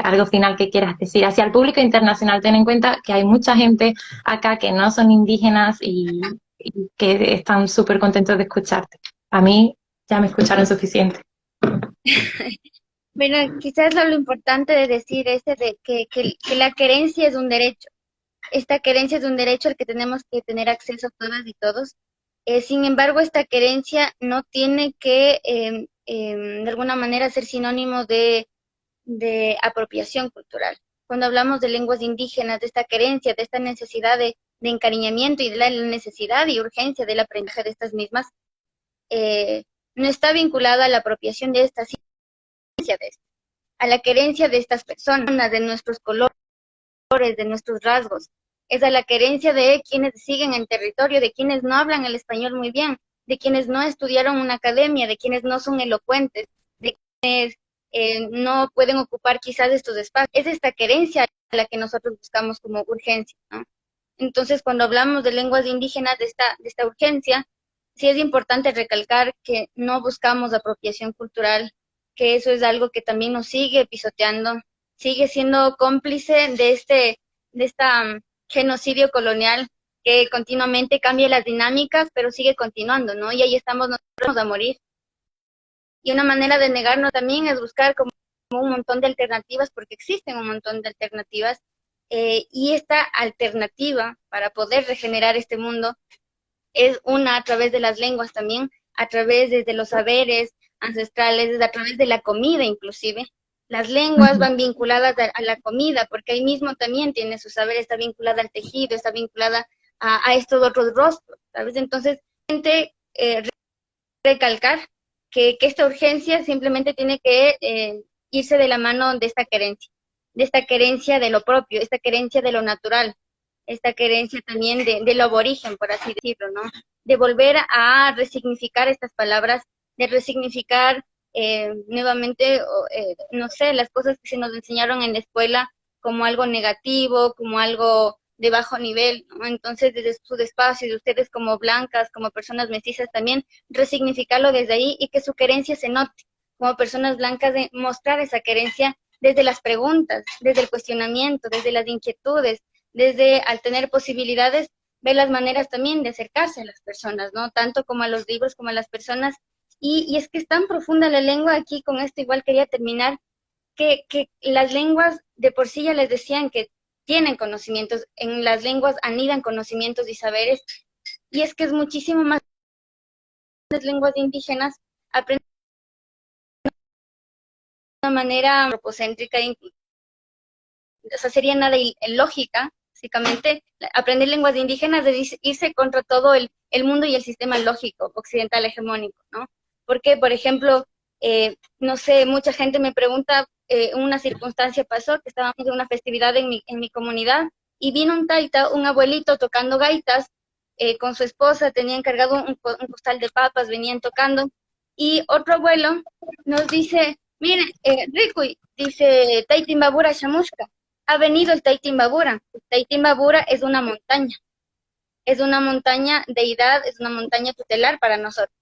Algo final que quieras decir hacia el público internacional. Ten en cuenta que hay mucha gente acá que no son indígenas y que están súper contentos de escucharte. A mí ya me escucharon suficiente. Bueno, quizás lo importante de decir es de que la querencia es un derecho. Esta querencia es un derecho al que tenemos que tener acceso todas y todos. Sin embargo, esta querencia no tiene que, de alguna manera, ser sinónimo de apropiación cultural. Cuando hablamos de lenguas indígenas, de esta querencia, de esta necesidad de encariñamiento y de la necesidad y urgencia del aprendizaje de estas mismas, no está vinculada a la apropiación de esta ciencia, a la querencia de estas personas, de nuestros colores, de nuestros rasgos. Es a la querencia de quienes siguen en territorio, de quienes no hablan el español muy bien, de quienes no estudiaron una academia, de quienes no son elocuentes, de quienes no pueden ocupar quizás estos espacios. Es esta querencia la que nosotros buscamos como urgencia, ¿no? Entonces, cuando hablamos de lenguas indígenas, de esta urgencia, sí es importante recalcar que no buscamos apropiación cultural, que eso es algo que también nos sigue pisoteando, sigue siendo cómplice de esta genocidio colonial que continuamente cambia las dinámicas, pero sigue continuando, ¿no? Y ahí estamos nosotros a morir. Y una manera de negarnos también es buscar como un montón de alternativas, porque existen un montón de alternativas, y esta alternativa para poder regenerar este mundo es una a través de las lenguas también, a través de los saberes ancestrales, a través de la comida inclusive. Las lenguas van vinculadas a la comida, porque ahí mismo también tiene su saber, está vinculada al tejido, está vinculada a estos otros rostros, ¿sabes? Entonces, recalcar que esta urgencia simplemente tiene que irse de la mano de esta querencia de lo propio, esta querencia de lo natural, esta querencia también de lo aborigen, por así decirlo, ¿no? De volver a resignificar estas palabras, de resignificar nuevamente, no sé, las cosas que se nos enseñaron en la escuela como algo negativo, como algo de bajo nivel, ¿no? Entonces, desde su espacio, de ustedes como blancas, como personas mestizas también, resignificarlo desde ahí y que su querencia se note, como personas blancas, de mostrar esa querencia desde las preguntas, desde el cuestionamiento, desde las inquietudes, desde al tener posibilidades, ver las maneras también de acercarse a las personas, ¿no? Tanto como a los libros como a las personas. Y es que es tan profunda la lengua, aquí con esto igual quería terminar, que las lenguas de por sí ya les decían que tienen conocimientos, en las lenguas anidan conocimientos y saberes, y es que es muchísimo más las lenguas indígenas aprenden de una manera antropocéntrica, o sea, sería nada ilógica, básicamente, aprender lenguas indígenas es irse contra todo el mundo y el sistema lógico occidental hegemónico, ¿no? Porque, por ejemplo, no sé, mucha gente me pregunta, una circunstancia pasó, que estábamos en una festividad en mi comunidad, y vino un taita, un abuelito tocando gaitas, con su esposa, tenían cargado un costal de papas, venían tocando, y otro abuelo nos dice, mire, Ricui, dice, Taitimbabura Shamushka, ha venido el Taitimbabura. Taitimbabura es una montaña deidad, es una montaña tutelar para nosotros.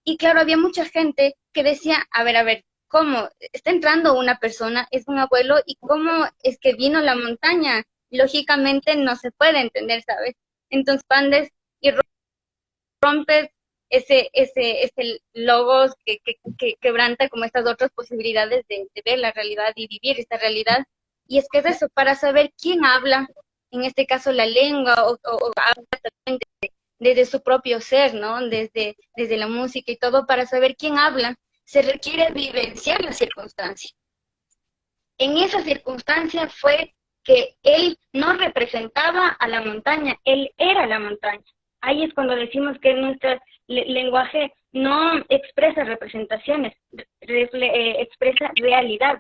Y claro, había mucha gente que decía, a ver, ¿cómo? Está entrando una persona, es un abuelo, ¿y cómo es que vino la montaña? Lógicamente no se puede entender, ¿sabes? Entonces, pandes y rompes ese logos que quebranta como estas otras posibilidades de ver la realidad y vivir esta realidad. Y es que es eso, para saber quién habla, en este caso la lengua, o habla también desde su propio ser, ¿no? Desde la música y todo, para saber quién habla, se requiere vivenciar la circunstancia. En esa circunstancia fue que él no representaba a la montaña, él era la montaña. Ahí es cuando decimos que nuestro lenguaje no expresa representaciones, expresa realidad,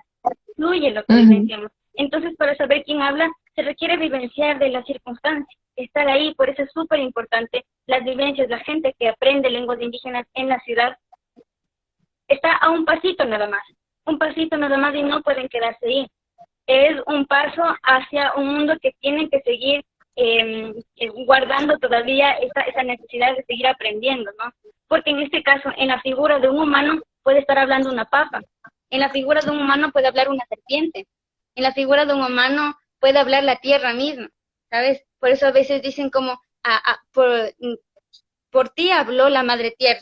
fluye lo que vivenciamos. Entonces, para saber quién habla, se requiere vivenciar de la circunstancia, estar ahí, por eso es súper importante las vivencias. La gente que aprende lenguas indígenas en la ciudad está a un pasito nada más y no pueden quedarse ahí. Es un paso hacia un mundo que tienen que seguir guardando todavía esa necesidad de seguir aprendiendo, ¿no? Porque en este caso, en la figura de un humano puede estar hablando una papa, en la figura de un humano puede hablar una serpiente, en la figura de un humano puede hablar la tierra misma, ¿sabes? Por eso a veces dicen como, por ti habló la madre tierra,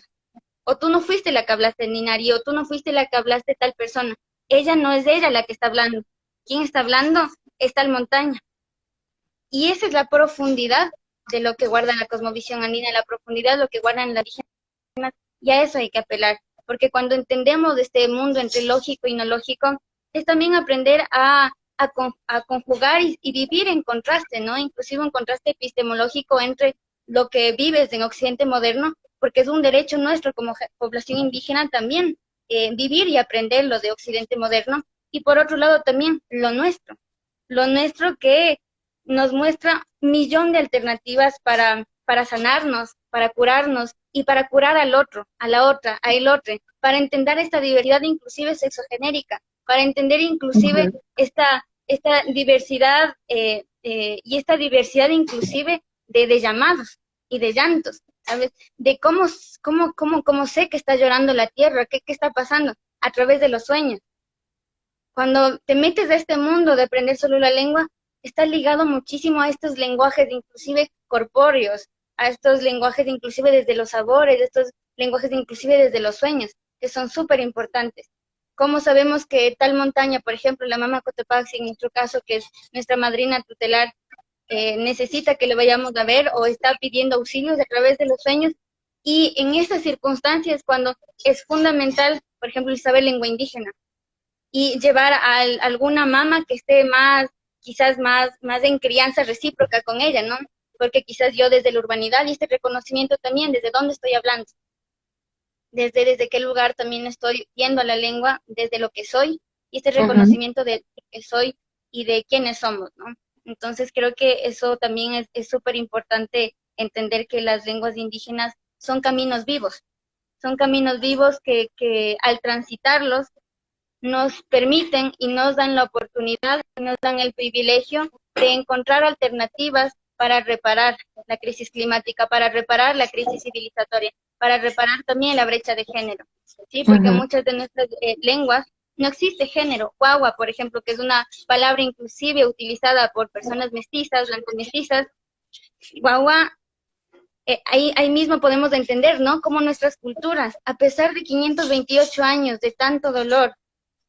o tú no fuiste la que hablaste Ninari, o tú no fuiste la que hablaste tal persona. Ella no es ella la que está hablando. ¿Quién está hablando? Es tal montaña. Y esa es la profundidad de lo que guarda la cosmovisión andina, la profundidad de lo que guardan las indígenas, y a eso hay que apelar, porque cuando entendemos este mundo entre lógico y no lógico, es también aprender a conjugar y vivir en contraste, ¿no? Inclusive un contraste epistemológico entre lo que vives en Occidente moderno, porque es un derecho nuestro como población indígena también, vivir y aprender lo de Occidente moderno, y por otro lado también lo nuestro que nos muestra un millón de alternativas para sanarnos, para curarnos y para curar al otro, a la otra, a el otro, para entender esta diversidad inclusive sexogenérica, para entender inclusive esta diversidad y esta diversidad inclusive de llamados y de llantos, ¿sabes? De cómo sé que está llorando la tierra, qué está pasando a través de los sueños. Cuando te metes a este mundo de aprender solo la lengua, está ligado muchísimo a estos lenguajes inclusive corpóreos, a estos lenguajes inclusive desde los sabores, estos lenguajes inclusive desde los sueños, que son súper importantes. ¿Cómo sabemos que tal montaña, por ejemplo, la Mama Cotopaxi, en nuestro caso, que es nuestra madrina tutelar, necesita que le vayamos a ver o está pidiendo auxilios a través de los sueños? Y en esas circunstancias, cuando es fundamental, por ejemplo, saber lengua indígena, y llevar a alguna mamá que esté quizás más en crianza recíproca con ella, ¿no? Porque quizás yo desde la urbanidad y este reconocimiento también, desde dónde estoy hablando, desde qué lugar también estoy viendo la lengua, desde lo que soy, y este reconocimiento de lo que soy y de quiénes somos, ¿no? Entonces creo que eso también es súper importante, entender que las lenguas indígenas son caminos vivos que al transitarlos nos permiten y nos dan la oportunidad, nos dan el privilegio de encontrar alternativas para reparar la crisis climática, para reparar la crisis civilizatoria, para reparar también la brecha de género, ¿sí? Porque muchas de nuestras lenguas no existe género. Guagua, por ejemplo, que es una palabra inclusive utilizada por personas mestizas, blancas mestizas, guagua, ahí mismo podemos entender, ¿no? Cómo nuestras culturas, a pesar de 528 años de tanto dolor,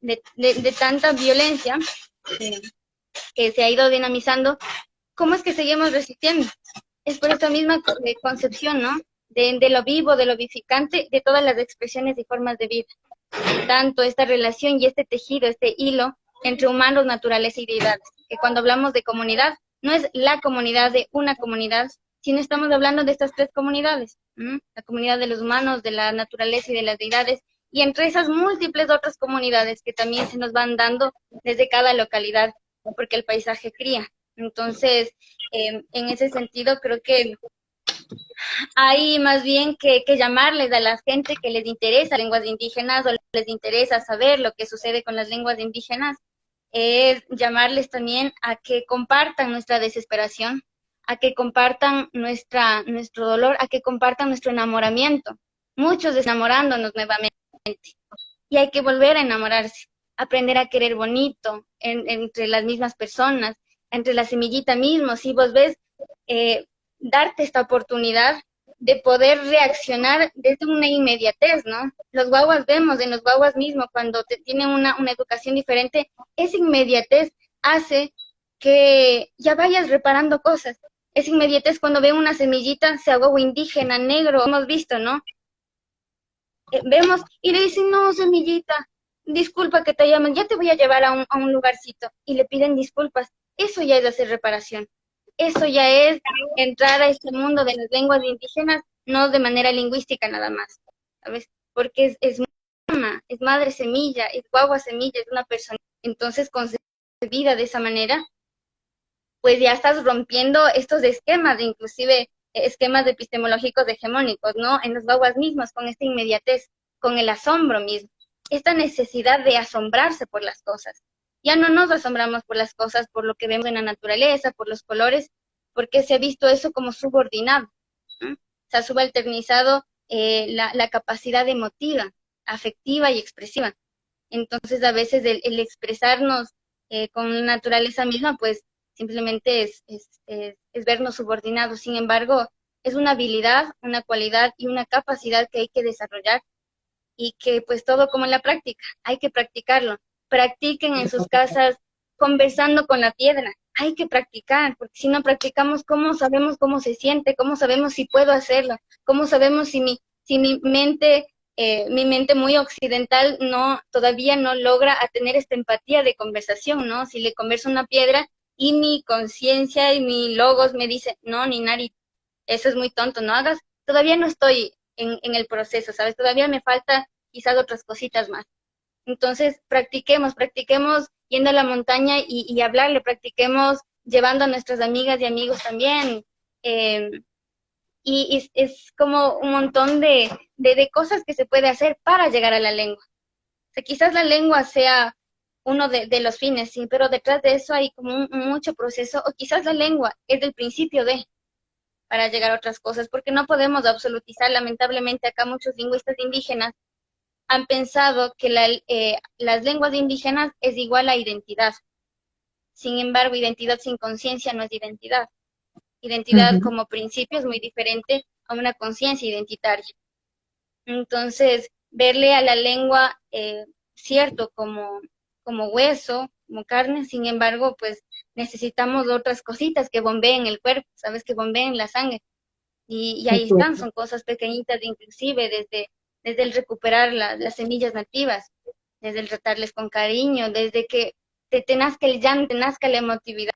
de tanta violencia que se ha ido dinamizando, ¿cómo es que seguimos resistiendo? Es por esta misma concepción, ¿no? De lo vivo, de lo vivificante, de todas las expresiones y formas de vida. Tanto esta relación y este tejido, este hilo entre humanos, naturaleza y deidades. Que cuando hablamos de comunidad, no es la comunidad de una comunidad, sino estamos hablando de estas tres comunidades. La comunidad de los humanos, de la naturaleza y de las deidades, y entre esas múltiples otras comunidades que también se nos van dando desde cada localidad, porque el paisaje cría. Entonces, en ese sentido, creo que hay más bien que llamarles a la gente que les interesa lenguas indígenas o les interesa saber lo que sucede con las lenguas indígenas, es llamarles también a que compartan nuestra desesperación, a que compartan nuestro dolor, a que compartan nuestro enamoramiento. Muchos desenamorándonos nuevamente. Y hay que volver a enamorarse, aprender a querer bonito entre las mismas personas, entre la semillita mismo. Si vos ves, darte esta oportunidad de poder reaccionar desde una inmediatez, ¿no? Los guaguas vemos en los guaguas mismos, cuando tienen una educación diferente, esa inmediatez hace que ya vayas reparando cosas. Esa inmediatez cuando ven una semillita, sea guagua indígena, negro, hemos visto, ¿no? Vemos y le dicen, no, semillita, disculpa que te llamen, ya te voy a llevar a un lugarcito, y le piden disculpas. Eso ya es hacer reparación. Eso ya es entrar a este mundo de las lenguas indígenas, no de manera lingüística nada más, ¿sabes? Porque es mamá, es madre semilla, es guagua semilla, es una persona. Entonces, concebida de esa manera, pues ya estás rompiendo estos esquemas, inclusive esquemas epistemológicos hegemónicos, ¿no? En los guaguas mismos, con esta inmediatez, con el asombro mismo, esta necesidad de asombrarse por las cosas. Ya no nos asombramos por las cosas, por lo que vemos en la naturaleza, por los colores, porque se ha visto eso como subordinado, ¿no? Se ha subalternizado la capacidad emotiva, afectiva y expresiva. Entonces, a veces el expresarnos con la naturaleza misma, pues simplemente es vernos subordinados. Sin embargo, es una habilidad, una cualidad y una capacidad que hay que desarrollar, y que pues todo como en la práctica, hay que practicarlo. Practiquen en sus casas conversando con la piedra, hay que practicar, porque si no practicamos, ¿cómo sabemos cómo se siente? ¿Cómo sabemos si puedo hacerlo? ¿Cómo sabemos si mi mente muy occidental todavía no logra a tener esta empatía de conversación, ¿no? Si le converso a una piedra y mi conciencia y mi logos me dice, no, ni Nari, eso es muy tonto, no hagas, todavía no estoy en el proceso, ¿sabes? Todavía me falta quizás otras cositas más. Entonces, practiquemos yendo a la montaña y hablarle, practiquemos llevando a nuestras amigas y amigos también. Y es como un montón de cosas que se puede hacer para llegar a la lengua. O sea, quizás la lengua sea uno de los fines, sí, pero detrás de eso hay como mucho proceso, o quizás la lengua es el principio de, para llegar a otras cosas, porque no podemos absolutizar. Lamentablemente acá muchos lingüistas indígenas han pensado que las lenguas indígenas es igual a identidad. Sin embargo, identidad sin conciencia no es identidad. Identidad Ujú. como principio es muy diferente a una conciencia identitaria. Entonces, verle a la lengua, cierto, como hueso, como carne, sin embargo, pues necesitamos otras cositas que bombeen el cuerpo, ¿sabes? Que bombeen la sangre. Y Es ahí están, cierto. son cosas pequeñitas, inclusive desde el recuperar las semillas nativas, desde el tratarles con cariño, desde que te nazca el llanto, te nazca la emotividad.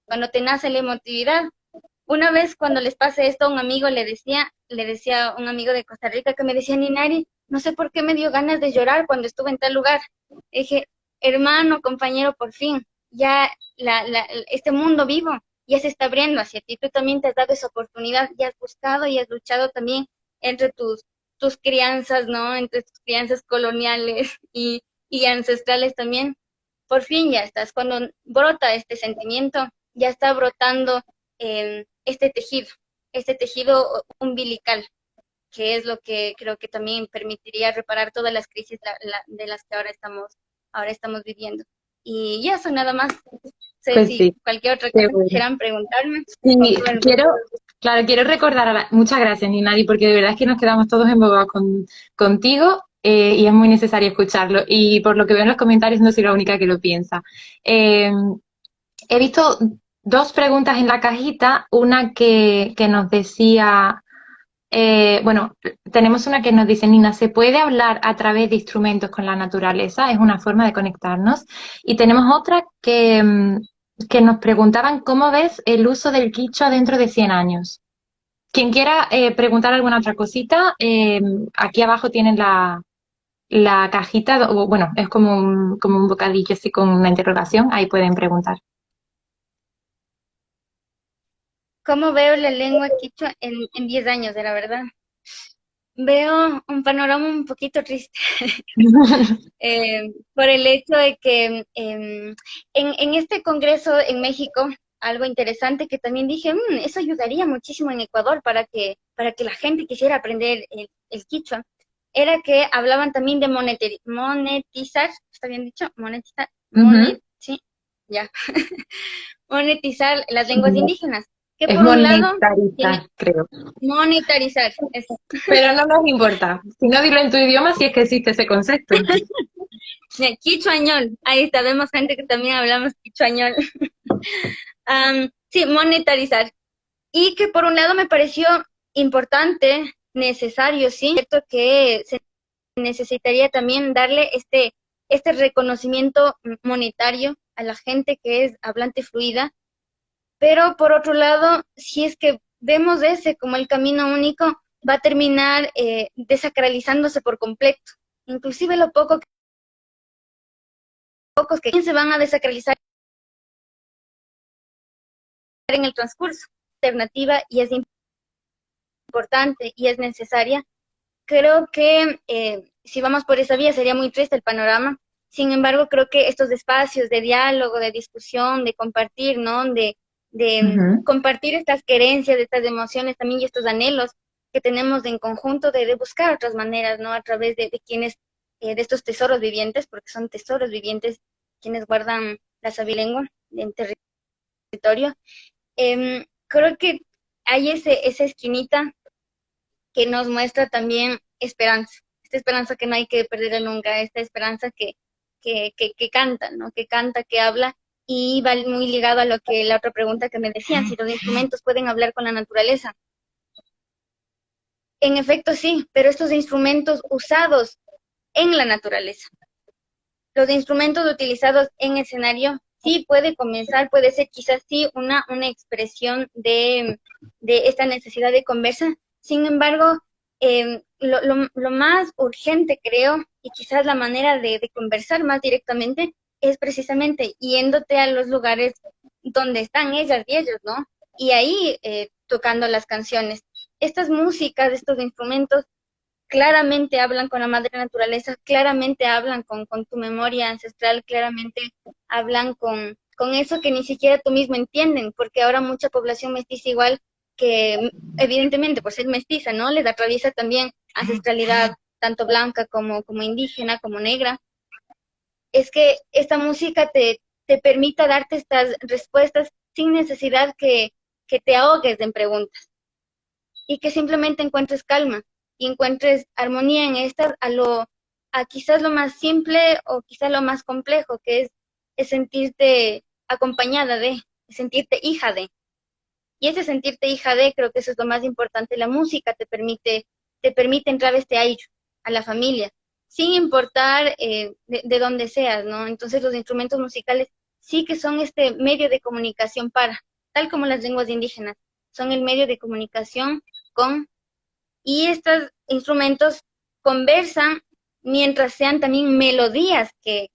Cuando te nace la emotividad, una vez cuando les pase esto a un amigo, le decía a un amigo de Costa Rica que me decía, Ninari, no sé por qué me dio ganas de llorar cuando estuve en tal lugar. Le dije, hermano, compañero, por fin, ya este mundo vivo ya se está abriendo hacia ti. Tú también te has dado esa oportunidad, y has buscado y has luchado también entre tus crianzas, ¿no? Entre tus crianzas coloniales y ancestrales también. Por fin ya estás. Cuando brota este sentimiento, ya está brotando este tejido umbilical, que es lo que creo que también permitiría reparar todas las crisis de las que ahora estamos viviendo. Y eso nada más. No sé Pues si sí, cualquier otra qué cosa bueno. quisieran preguntarme, Sí, concuerdo. quiero, claro, quiero recordar muchas gracias, Ninadi, porque de verdad es que nos quedamos todos embobados contigo y es muy necesario escucharlo. Y por lo que veo en los comentarios no soy la única que lo piensa. Eh, He visto dos preguntas en la cajita, una que nos decía, bueno, tenemos una que nos dice, Nina, ¿se puede hablar a través de instrumentos con la naturaleza? Es una forma de conectarnos. Y tenemos otra que nos preguntaban, ¿cómo ves el uso del quichua dentro de 100 años? Quien quiera preguntar alguna otra cosita, aquí abajo tienen la cajita, o, bueno, es como un bocadillo así con una interrogación, ahí pueden preguntar. ¿Cómo veo la lengua quichua en 10 años, de la verdad? Veo un panorama un poquito triste. Por el hecho de que en este congreso en México, algo interesante que también dije, eso ayudaría muchísimo en Ecuador para que la gente quisiera aprender el quichua, era que hablaban también de monetizar, ¿está bien dicho? Monetizar, Ujú. sí, ya, monetizar las lenguas indígenas, que Es por un lado tiene monetarizar, creo. monetarizar, eso. Pero no nos importa. Si no, dilo en tu idioma si es que existe ese concepto. Quichuañol, ahí sabemos gente que también hablamos quichuañol. Sí, monetarizar. Y que por un lado me pareció importante, necesario, sí, cierto que se necesitaría también darle este reconocimiento monetario a la gente que es hablante fluida, pero por otro lado, si es que vemos ese como el camino único, va a terminar desacralizándose por completo. Inclusive lo pocos que se van a desacralizar en el transcurso. Alternativa y es importante y es necesaria. Creo que si vamos por esa vía sería muy triste el panorama. Sin embargo, creo que estos espacios de diálogo, de discusión, de compartir, ¿no? De Ujú. compartir estas querencias, estas emociones también y estos anhelos que tenemos en conjunto de buscar otras maneras, ¿no? A través de quienes, de estos tesoros vivientes, porque son tesoros vivientes quienes guardan la sabilengua en territorio. Creo que hay esa esquinita que nos muestra también esperanza, esta esperanza que no hay que perder nunca, esta esperanza que canta, ¿no? Que canta, que habla, y va muy ligado a lo que la otra pregunta que me decían, si los instrumentos pueden hablar con la naturaleza. En efecto, sí, pero estos instrumentos usados en la naturaleza, los instrumentos utilizados en escenario, sí puede comenzar, puede ser quizás sí una expresión de esta necesidad de conversa. Sin embargo, lo más urgente, creo, y quizás la manera de conversar más directamente, es precisamente yéndote a los lugares donde están ellas y ellos, ¿no? Y ahí tocando las canciones. Estas músicas, estos instrumentos claramente hablan con la madre naturaleza, claramente hablan con tu memoria ancestral, claramente hablan con eso que ni siquiera tú mismo entienden, porque ahora mucha población mestiza igual que evidentemente por ser mestiza, ¿no? Les atraviesa también ancestralidad tanto blanca como indígena, como negra. Es que esta música te permita darte estas respuestas sin necesidad que te ahogues en preguntas y que simplemente encuentres calma y encuentres armonía en estas a quizás lo más simple o quizás lo más complejo, que es sentirte acompañada de, sentirte hija de. Y ese sentirte hija de, creo que eso es lo más importante. La música te permite entrar a este aire, a la familia, sin importar de dónde seas, ¿no? Entonces los instrumentos musicales sí que son este medio de comunicación tal como las lenguas indígenas, son el medio de comunicación con, y estos instrumentos conversan mientras sean también melodías que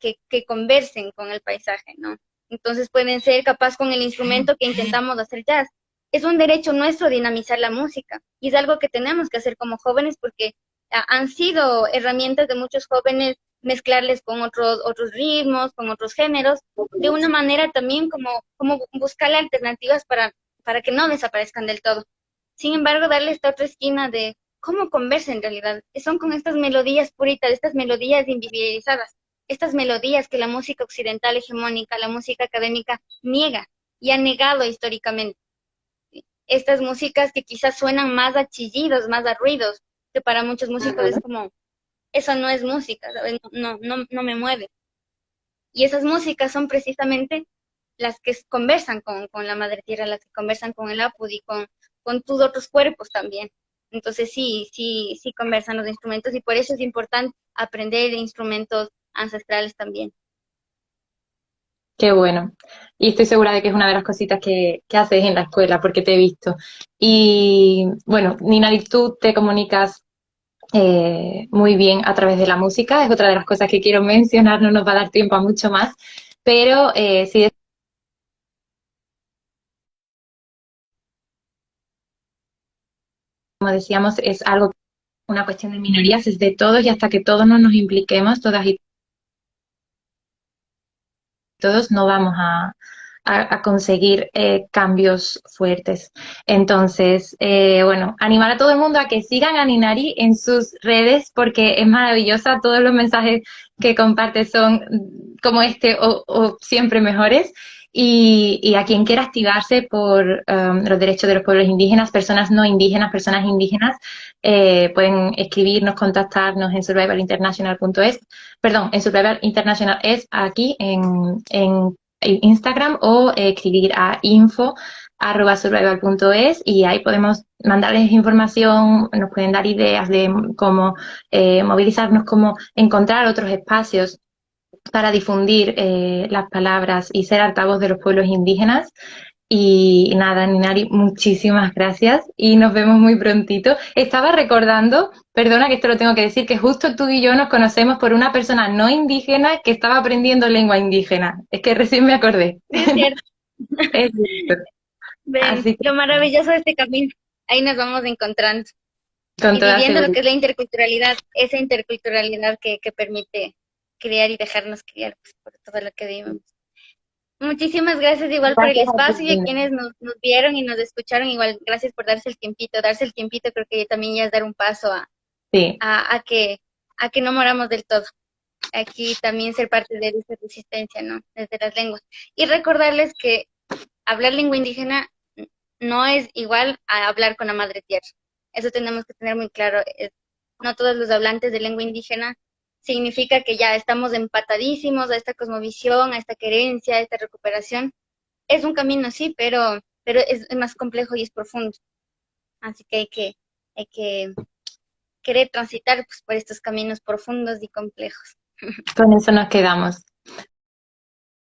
conversen con el paisaje, ¿no? Entonces pueden ser capaz con el instrumento que intentamos hacer jazz. Es un derecho nuestro dinamizar la música y es algo que tenemos que hacer como jóvenes porque han sido herramientas de muchos jóvenes mezclarles con otros ritmos, con otros géneros, de una manera también como buscar alternativas para que no desaparezcan del todo. Sin embargo, darle esta otra esquina de cómo conversa en realidad. Son con estas melodías puritas, estas melodías invisibilizadas, estas melodías que la música occidental hegemónica, la música académica niega y ha negado históricamente. Estas músicas que quizás suenan más a chillidos, más a ruidos, que para muchos músicos es como, eso no es música, ¿sabes? No me mueve. Y esas músicas son precisamente las que conversan con la madre tierra, las que conversan con el Apud y con tus otros cuerpos también. Entonces sí conversan los instrumentos y por eso es importante aprender instrumentos ancestrales también. Qué bueno. Y estoy segura de que es una de las cositas que haces en la escuela, porque te he visto. Y bueno, Ninari, tú te comunicas muy bien a través de la música, es otra de las cosas que quiero mencionar, no nos va a dar tiempo a mucho más, pero sí, como decíamos, es algo, una cuestión de minorías, es de todos y hasta que todos no nos impliquemos, todas y todos no vamos a conseguir cambios fuertes. Entonces, bueno, animar a todo el mundo a que sigan a Ninari en sus redes porque es maravillosa. Todos los mensajes que comparte son como este o siempre mejores. Y a quien quiera activarse por los derechos de los pueblos indígenas, personas no indígenas, personas indígenas, pueden escribirnos, contactarnos en survivalinternational.es, perdón, en Survival International es aquí en Instagram o escribir a info@survival.es y ahí podemos mandarles información, nos pueden dar ideas de cómo movilizarnos, cómo encontrar otros espacios para difundir las palabras y ser altavoz de los pueblos indígenas. Y nada, Ninari, muchísimas gracias y nos vemos muy prontito. Estaba recordando, perdona que esto lo tengo que decir, que justo tú y yo nos conocemos por una persona no indígena que estaba aprendiendo lengua indígena. Es que recién me acordé. Sí, es cierto. Es cierto. Ven, Así que lo maravilloso de este camino. Ahí nos vamos encontrando con y toda viviendo lo seguridad. que es la interculturalidad, esa interculturalidad que permite criar y dejarnos criar pues, por todo lo que vivimos. Muchísimas gracias igual por el Gracias a ti, espacio y a Linda. quienes nos vieron y nos escucharon. Igual, gracias por darse el tiempito. Darse el tiempito creo que también ya es dar un paso Sí, a, a que, a que no moramos del todo. Aquí también ser parte de esa resistencia, ¿no? Desde las lenguas. Y recordarles que hablar lengua indígena no es igual a hablar con la madre tierra. Eso tenemos que tener muy claro. No todos los hablantes de lengua indígena significa que ya estamos empatadísimos a esta cosmovisión, a esta querencia, a esta recuperación. Es un camino, sí, pero es más complejo y es profundo. Así que hay que querer transitar pues, por estos caminos profundos y complejos. con eso nos quedamos.